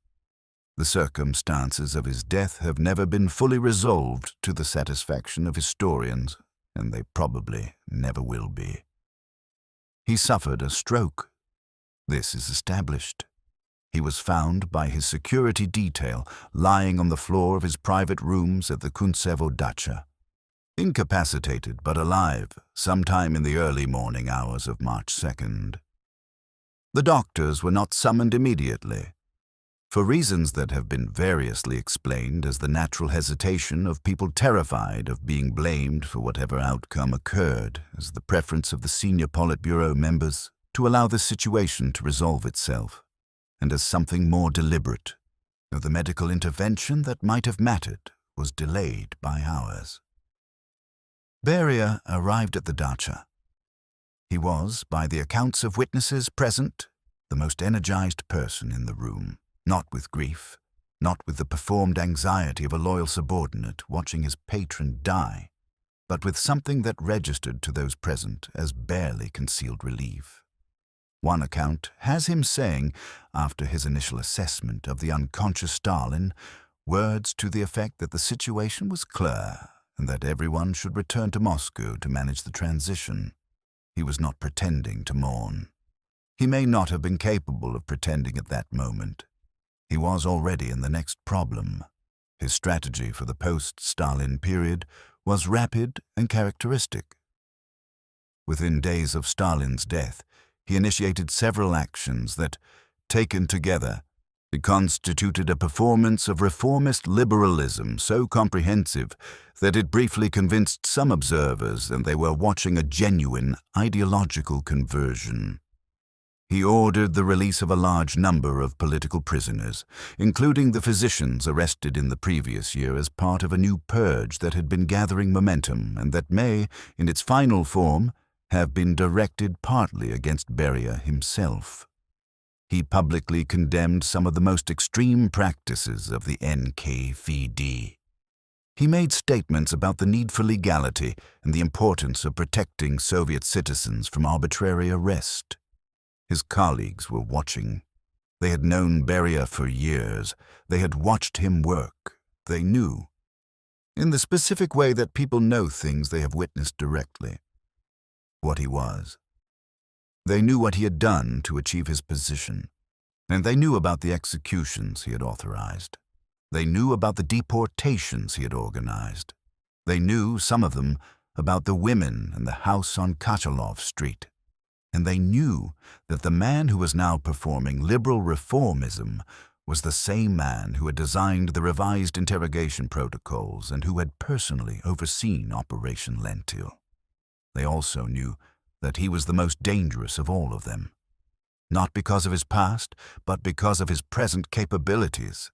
The circumstances of his death have never been fully resolved to the satisfaction of historians, and they probably never will be. He suffered a stroke. This is established. He was found by his security detail lying on the floor of his private rooms at the Kuntsevo dacha, incapacitated but alive sometime in the early morning hours of March 2nd. The doctors were not summoned immediately, for reasons that have been variously explained as the natural hesitation of people terrified of being blamed for whatever outcome occurred, as the preference of the senior Politburo members to allow the situation to resolve itself, and as something more deliberate, though the medical intervention that might have mattered was delayed by hours. Beria arrived at the dacha. He was, by the accounts of witnesses present, the most energized person in the room, not with grief, not with the performed anxiety of a loyal subordinate watching his patron die, but with something that registered to those present as barely concealed relief. One account has him saying, after his initial assessment of the unconscious Stalin, words to the effect that the situation was clear and that everyone should return to Moscow to manage the transition. He was not pretending to mourn. He may not have been capable of pretending at that moment. He was already in the next problem. His strategy for the post-Stalin period was rapid and characteristic. Within days of Stalin's death, he initiated several actions that, taken together, constituted a performance of reformist liberalism so comprehensive that it briefly convinced some observers that they were watching a genuine ideological conversion. He ordered the release of a large number of political prisoners, including the physicians arrested in the previous year as part of a new purge that had been gathering momentum and that may, in its final form, have been directed partly against Beria himself. He publicly condemned some of the most extreme practices of the NKVD. He made statements about the need for legality and the importance of protecting Soviet citizens from arbitrary arrest. His colleagues were watching. They had known Beria for years. They had watched him work. They knew, in the specific way that people know things they have witnessed directly, what he was. They knew what he had done to achieve his position, and they knew about the executions he had authorized. They knew about the deportations he had organized. They knew, some of them, about the women in the house on Kachalov Street. And they knew that the man who was now performing liberal reformism was the same man who had designed the revised interrogation protocols and who had personally overseen Operation Lentil. They also knew that he was the most dangerous of all of them, not because of his past, but because of his present capabilities.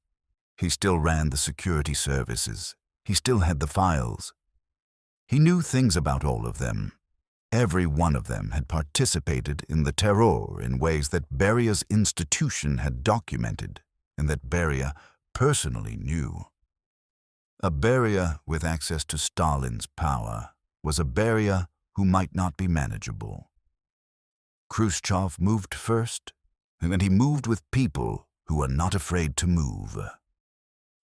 He still ran the security services. He still had the files. He knew things about all of them. Every one of them had participated in the terror in ways that Beria's institution had documented and that Beria personally knew. A Beria with access to Stalin's power was a Beria who might not be manageable. Khrushchev moved first, and he moved with people who were not afraid to move.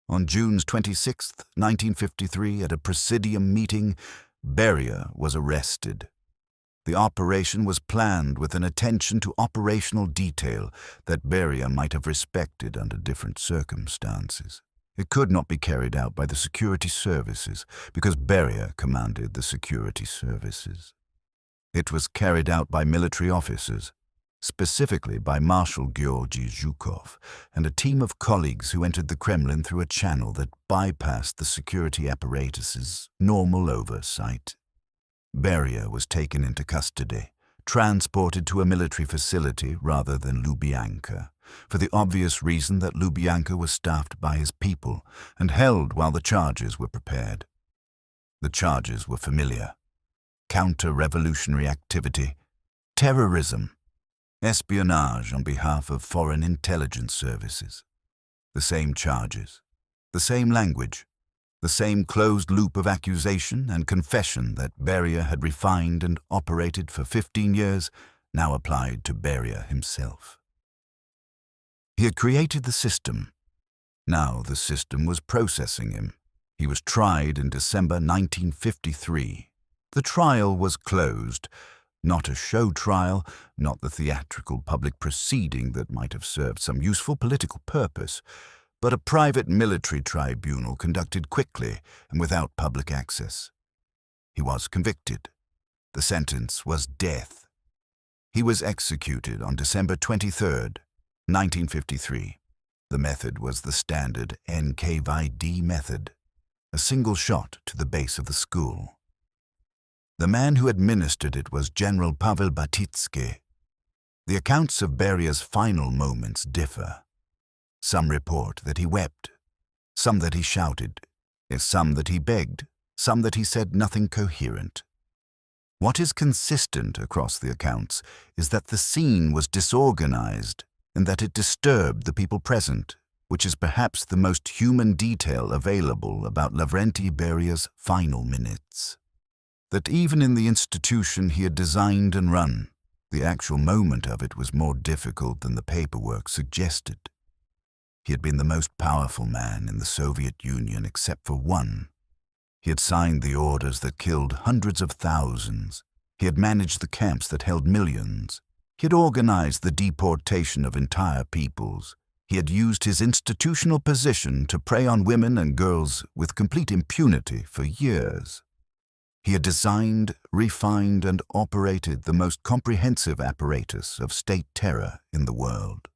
On June 26, 1953, at a Presidium meeting, Beria was arrested. The operation was planned with an attention to operational detail that Beria might have respected under different circumstances. It could not be carried out by the security services because Beria commanded the security services. It was carried out by military officers, specifically by Marshal Georgy Zhukov and a team of colleagues who entered the Kremlin through a channel that bypassed the security apparatus's normal oversight. Beria was taken into custody, transported to a military facility rather than Lubyanka, for the obvious reason that Lubyanka was staffed by his people and held while the charges were prepared. The charges were familiar: counter-revolutionary activity, terrorism, espionage on behalf of foreign intelligence services. The same charges, the same language, the same closed loop of accusation and confession that Beria had refined and operated for 15 years now applied to Beria himself. He had created the system. Now the system was processing him. He was tried in December 1953. The trial was closed, not a show trial, not the theatrical public proceeding that might have served some useful political purpose, but a private military tribunal conducted quickly and without public access. He was convicted. The sentence was death. He was executed on December 23, 1953. The method was the standard NKVD method, a single shot to the base of the skull. The man who administered it was General Pavel Batitsky. The accounts of Beria's final moments differ. Some report that he wept, some that he shouted, some that he begged, some that he said nothing coherent. What is consistent across the accounts is that the scene was disorganized and that it disturbed the people present, which is perhaps the most human detail available about Lavrentiy Beria's final minutes. That even in the institution he had designed and run, the actual moment of it was more difficult than the paperwork suggested. He had been the most powerful man in the Soviet Union except for one. He had signed the orders that killed hundreds of thousands. He had managed the camps that held millions. He had organized the deportation of entire peoples. He had used his institutional position to prey on women and girls with complete impunity for years. He had designed, refined, and operated the most comprehensive apparatus of state terror in the world.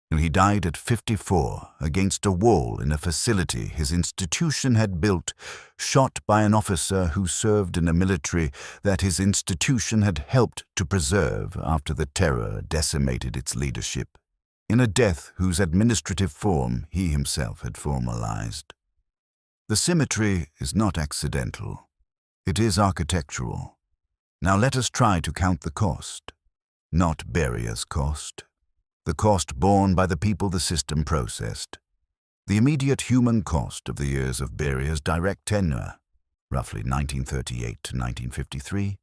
And he died at 54 against a wall in a facility his institution had built, shot by an officer who served in a military that his institution had helped to preserve after the terror decimated its leadership, in a death whose administrative form he himself had formalized. The symmetry is not accidental. It is architectural. Now let us try to count the cost. Not Beria's cost. The cost borne by the people the system processed. The immediate human cost of the years of Beria's direct tenure, roughly 1938 to 1953,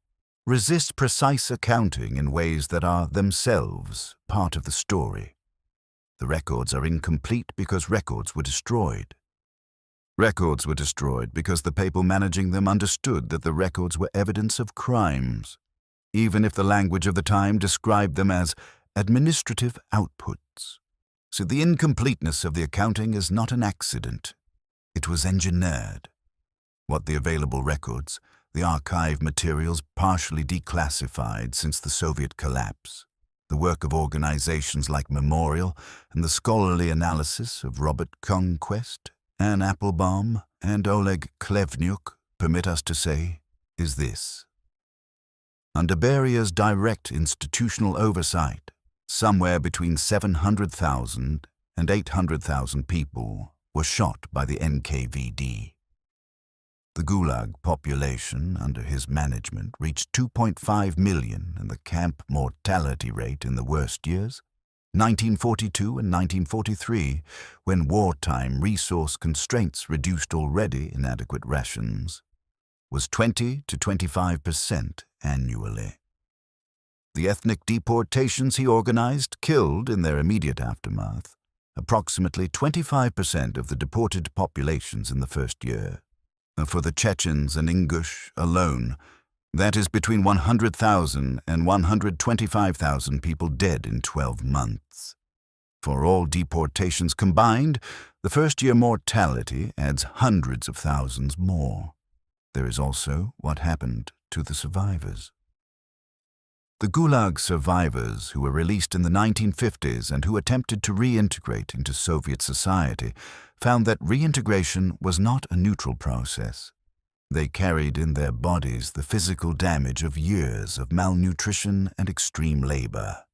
resists precise accounting in ways that are themselves part of the story. The records are incomplete because records were destroyed. Records were destroyed because the people managing them understood that the records were evidence of crimes, even if the language of the time described them as administrative outputs. So the incompleteness of the accounting is not an accident. It was engineered. What the available records, the archive materials partially declassified since the Soviet collapse, the work of organizations like Memorial, and the scholarly analysis of Robert Conquest, Anne Applebaum, and Oleg Klevnyuk permit us to say, is this. Under Beria's direct institutional oversight, somewhere between 700,000 and 800,000 people were shot by the NKVD. The Gulag population under his management reached 2.5 million, and the camp mortality rate in the worst years, 1942 and 1943, when wartime resource constraints reduced already inadequate rations, was 20 to 25% annually. The ethnic deportations he organized killed, in their immediate aftermath, approximately 25% of the deported populations in the first year. For the Chechens and Ingush alone, that is between 100,000 and 125,000 people dead in 12 months. For all deportations combined, the first-year mortality adds hundreds of thousands more. There is also what happened to the survivors. The Gulag survivors who were released in the 1950s and who attempted to reintegrate into Soviet society found that reintegration was not a neutral process. They carried in their bodies the physical damage of years of malnutrition and extreme labor.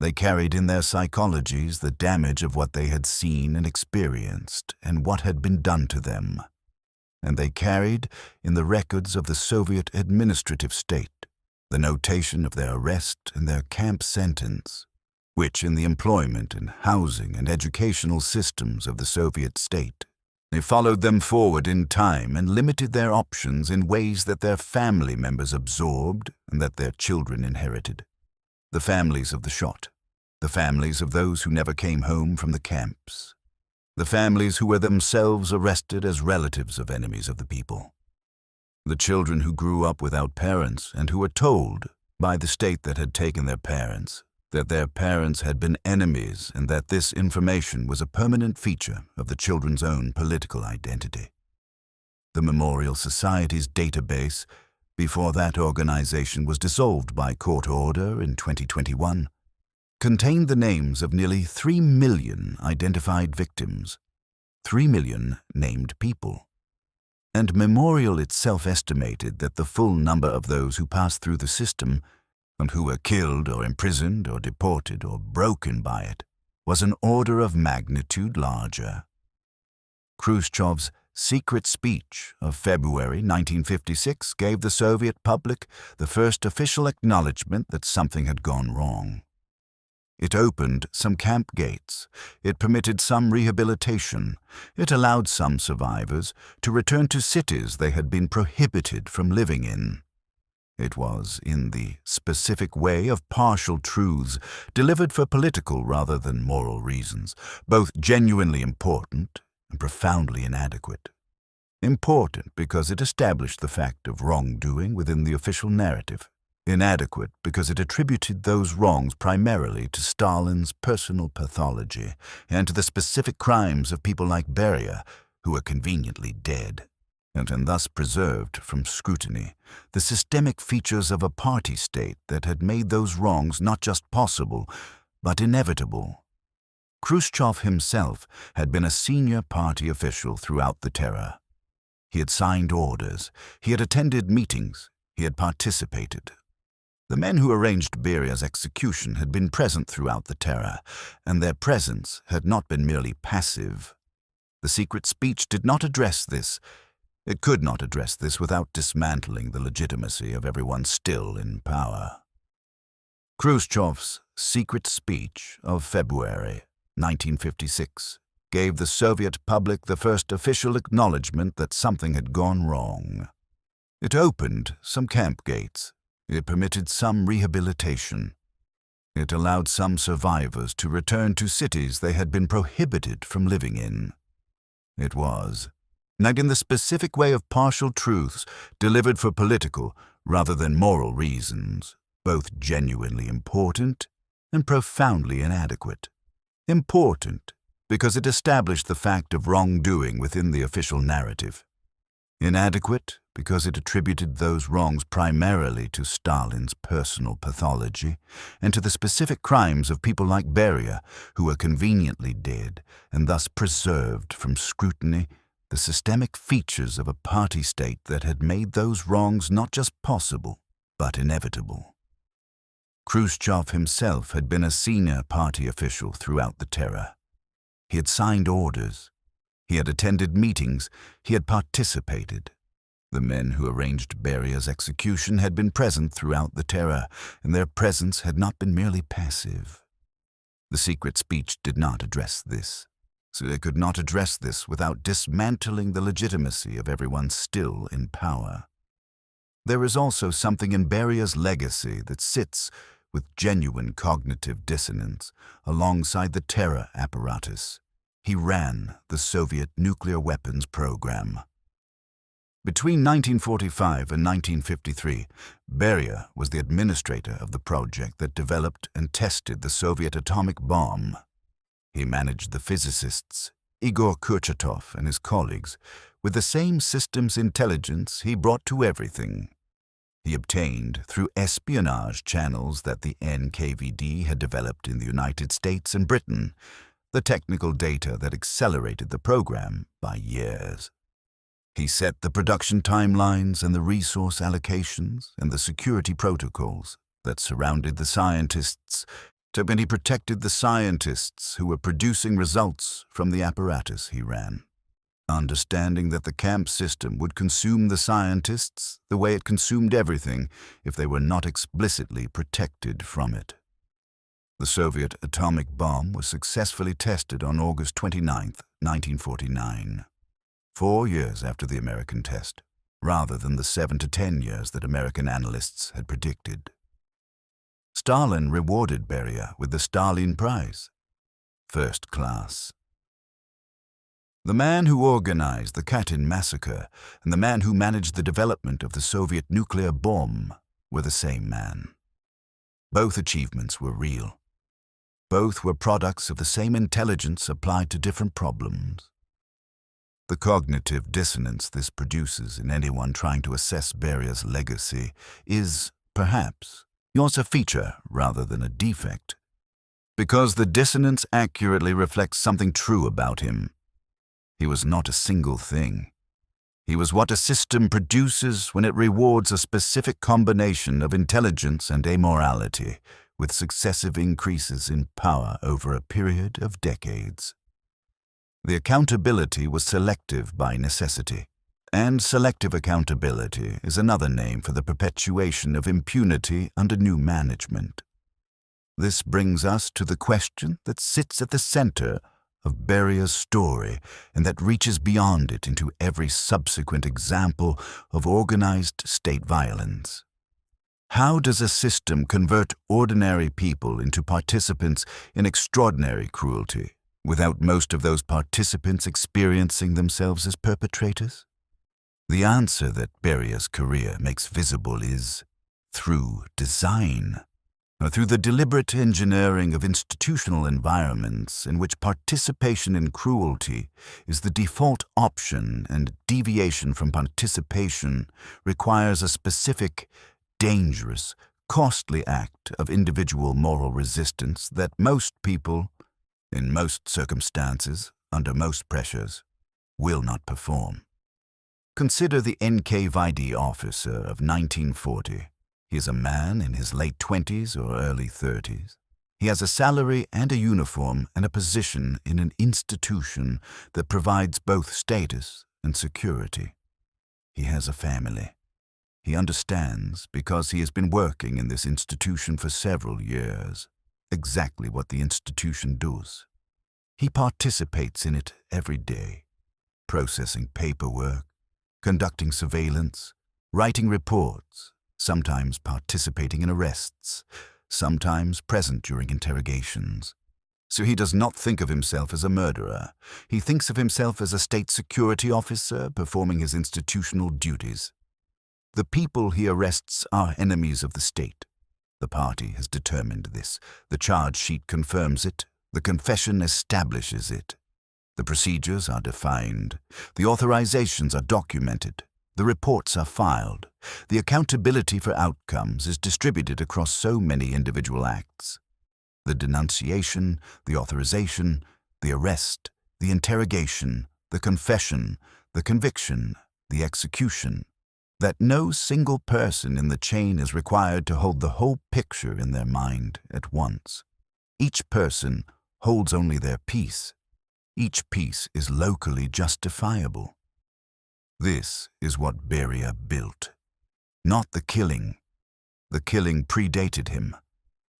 They carried in their psychologies the damage of what they had seen and experienced and what had been done to them. And they carried, in the records of the Soviet administrative state, the notation of their arrest and their camp sentence, which in the employment and housing and educational systems of the Soviet state, they followed them forward in time and limited their options in ways that their family members absorbed and that their children inherited. The families of the shot, the families of those who never came home from the camps, the families who were themselves arrested as relatives of enemies of the people. The children who grew up without parents and who were told, by the state that had taken their parents, that their parents had been enemies and that this information was a permanent feature of the children's own political identity. The Memorial Society's database, before that organization was dissolved by court order in 2021, contained the names of nearly 3 million identified victims, 3 million named people. And Memorial itself estimated that the full number of those who passed through the system and who were killed or imprisoned or deported or broken by it was an order of magnitude larger. Khrushchev's secret speech of February 1956 gave the Soviet public the first official acknowledgement that something had gone wrong. It opened some camp gates. It permitted some rehabilitation. It allowed some survivors to return to cities they had been prohibited from living in. It was, in the specific way of partial truths, delivered for political rather than moral reasons, both genuinely important and profoundly inadequate. Important because it established the fact of wrongdoing within the official narrative, Inadequate because it attributed those wrongs primarily to Stalin's personal pathology and to the specific crimes of people like Beria, who were conveniently dead, and thus preserved from scrutiny the systemic features of a party state that had made those wrongs not just possible, but inevitable. Khrushchev himself had been a senior party official throughout the terror. He had signed orders, he had attended meetings, he had participated. The men who arranged Beria's execution had been present throughout the terror, and their presence had not been merely passive. The secret speech did not address this. It could not address this without dismantling the legitimacy of everyone still in power. Khrushchev's secret speech of February 1956 gave the Soviet public the first official acknowledgement that something had gone wrong. It opened some camp gates. It permitted some rehabilitation. It allowed some survivors to return to cities they had been prohibited from living in. It was, and in the specific way of partial truths delivered for political rather than moral reasons, both genuinely important and profoundly inadequate. Important because it established the fact of wrongdoing within the official narrative. Inadequate because it attributed those wrongs primarily to Stalin's personal pathology and to the specific crimes of people like Beria, who were conveniently dead and thus preserved from scrutiny the systemic features of a party state that had made those wrongs not just possible, but inevitable. Khrushchev himself had been a senior party official throughout the terror. He had signed orders. He had attended meetings. He had participated. The men who arranged Beria's execution had been present throughout the terror, and their presence had not been merely passive. The secret speech did not address this, so they could not address this without dismantling the legitimacy of everyone still in power. There is also something in Beria's legacy that sits with genuine cognitive dissonance alongside the terror apparatus. He ran the Soviet nuclear weapons program. Between 1945 and 1953, Beria was the administrator of the project that developed and tested the Soviet atomic bomb. He managed the physicists, Igor Kurchatov and his colleagues, with the same systems intelligence he brought to everything. He obtained, through espionage channels that the NKVD had developed in the United States and Britain, the technical data that accelerated the program by years. He set the production timelines and the resource allocations and the security protocols that surrounded the scientists, and he protected the scientists who were producing results from the apparatus he ran, understanding that the camp system would consume the scientists the way it consumed everything if they were not explicitly protected from it. The Soviet atomic bomb was successfully tested on August 29, 1949. 4 years after the American test, rather than the 7 to 10 years that American analysts had predicted. Stalin rewarded Beria with the Stalin Prize, first class. The man who organized the Katyn Massacre and the man who managed the development of the Soviet nuclear bomb were the same man. Both achievements were real. Both were products of the same intelligence applied to different problems. The cognitive dissonance this produces in anyone trying to assess Beria's legacy is, perhaps, a feature rather than a defect, because the dissonance accurately reflects something true about him. He was not a single thing. He was what a system produces when it rewards a specific combination of intelligence and amorality, with successive increases in power over a period of decades. The accountability was selective by necessity, and selective accountability is another name for the perpetuation of impunity under new management. This brings us to the question that sits at the center of Beria's story and that reaches beyond it into every subsequent example of organized state violence. How does a system convert ordinary people into participants in extraordinary cruelty, without most of those participants experiencing themselves as perpetrators? The answer that Beria's career makes visible is through design, or through the deliberate engineering of institutional environments in which participation in cruelty is the default option and deviation from participation requires a specific, dangerous, costly act of individual moral resistance that most people, in most circumstances, under most pressures, will not perform. Consider the NKVD officer of 1940. He is a man in his late 20s or early 30s. He has a salary and a uniform and a position in an institution that provides both status and security. He has a family. He understands, because he has been working in this institution for several years, exactly what the institution does. He participates in it every day, processing paperwork, conducting surveillance, writing reports, sometimes participating in arrests, sometimes present during interrogations. So he does not think of himself as a murderer. He thinks of himself as a state security officer performing his institutional duties. The people he arrests are enemies of the state. The party has determined this. The charge sheet confirms it. The confession establishes it. The procedures are defined. The authorizations are documented. The reports are filed. The accountability for outcomes is distributed across so many individual acts. The denunciation, the authorization, the arrest, the interrogation, the confession, the conviction, the execution, that no single person in the chain is required to hold the whole picture in their mind at once. Each person holds only their piece. Each piece is locally justifiable. This is what Beria built. Not the killing. The killing predated him.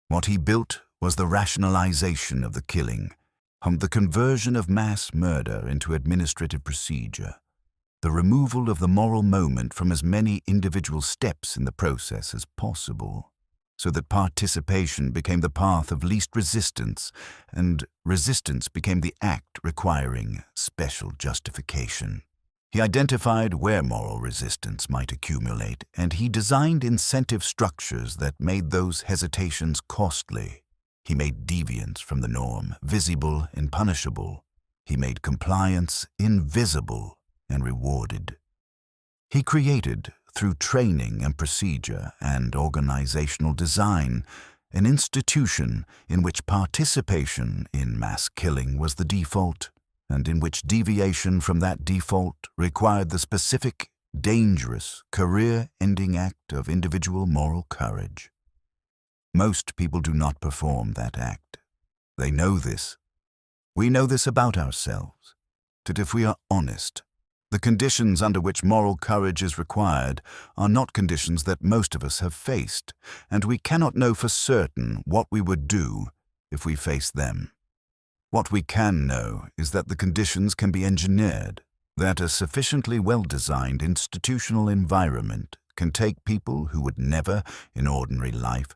What he built was the rationalization of the killing, the conversion of mass murder into administrative procedure, the removal of the moral moment from as many individual steps in the process as possible, so that participation became the path of least resistance, and resistance became the act requiring special justification. He identified where moral resistance might accumulate, and he designed incentive structures that made those hesitations costly. He made deviance from the norm visible and punishable. He made compliance invisible and rewarded. He created, through training and procedure and organizational design, an institution in which participation in mass killing was the default, and in which deviation from that default required the specific, dangerous, career-ending act of individual moral courage. Most people do not perform that act. They know this. We know this about ourselves, that if we are honest, the conditions under which moral courage is required are not conditions that most of us have faced, and we cannot know for certain what we would do if we faced them. What we can know is that the conditions can be engineered, that a sufficiently well-designed institutional environment can take people who would never, in ordinary life,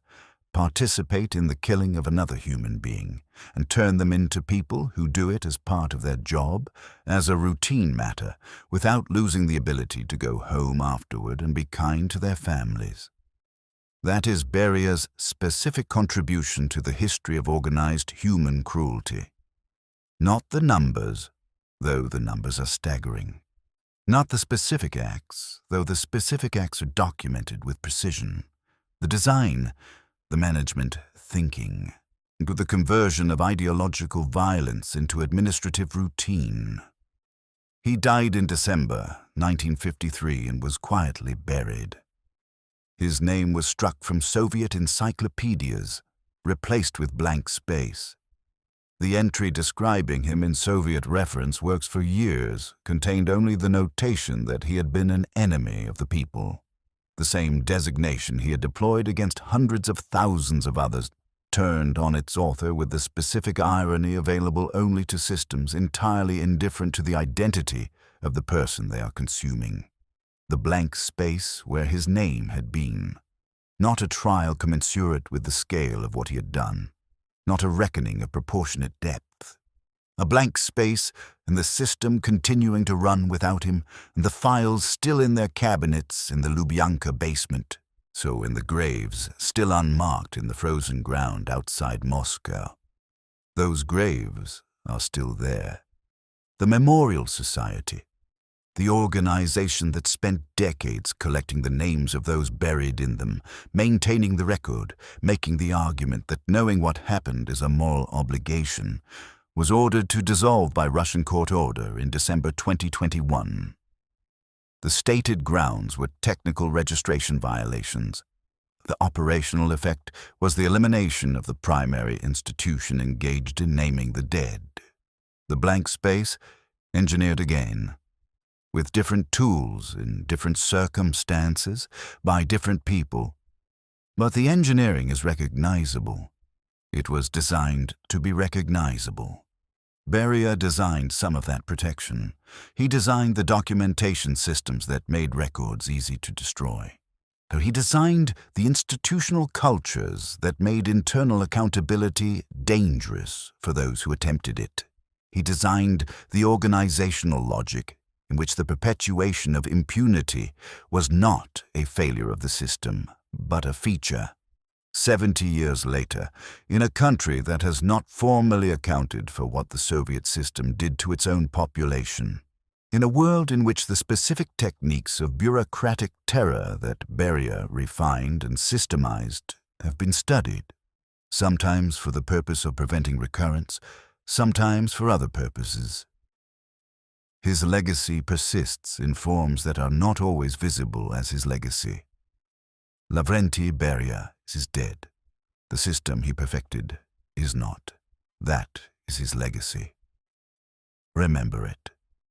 participate in the killing of another human being, and turn them into people who do it as part of their job, as a routine matter, without losing the ability to go home afterward and be kind to their families. That is Beria's specific contribution to the history of organized human cruelty. Not the numbers, though the numbers are staggering. Not the specific acts, though the specific acts are documented with precision. The design, the management thinking, and with the conversion of ideological violence into administrative routine. He died in December 1953 and was quietly buried. His name was struck from Soviet encyclopedias, replaced with blank space. The entry describing him in Soviet reference works for years contained only the notation that he had been an enemy of the people. The same designation he had deployed against hundreds of thousands of others, turned on its author with the specific irony available only to systems entirely indifferent to the identity of the person they are consuming. The blank space where his name had been. Not a trial commensurate with the scale of what he had done. Not a reckoning of proportionate depth. A blank space, and the system continuing to run without him, and the files still in their cabinets in the Lubyanka basement, so in the graves still unmarked in the frozen ground outside Moscow. Those graves are still there. The Memorial Society, the organization that spent decades collecting the names of those buried in them, maintaining the record, making the argument that knowing what happened is a moral obligation, was ordered to dissolve by Russian court order in December 2021. The stated grounds were technical registration violations. The operational effect was the elimination of the primary institution engaged in naming the dead. The blank space, engineered again, with different tools in different circumstances, by different people. But the engineering is recognizable. It was designed to be recognizable. Beria designed some of that protection. He designed the documentation systems that made records easy to destroy. So he designed the institutional cultures that made internal accountability dangerous for those who attempted it. He designed the organizational logic in which the perpetuation of impunity was not a failure of the system, but a feature. 70 years later, in a country that has not formally accounted for what the Soviet system did to its own population, in a world in which the specific techniques of bureaucratic terror that Beria refined and systemized have been studied, sometimes for the purpose of preventing recurrence, sometimes for other purposes. His legacy persists in forms that are not always visible as his legacy. Lavrentiy Beria is dead. The system he perfected is not. That is his legacy. Remember it.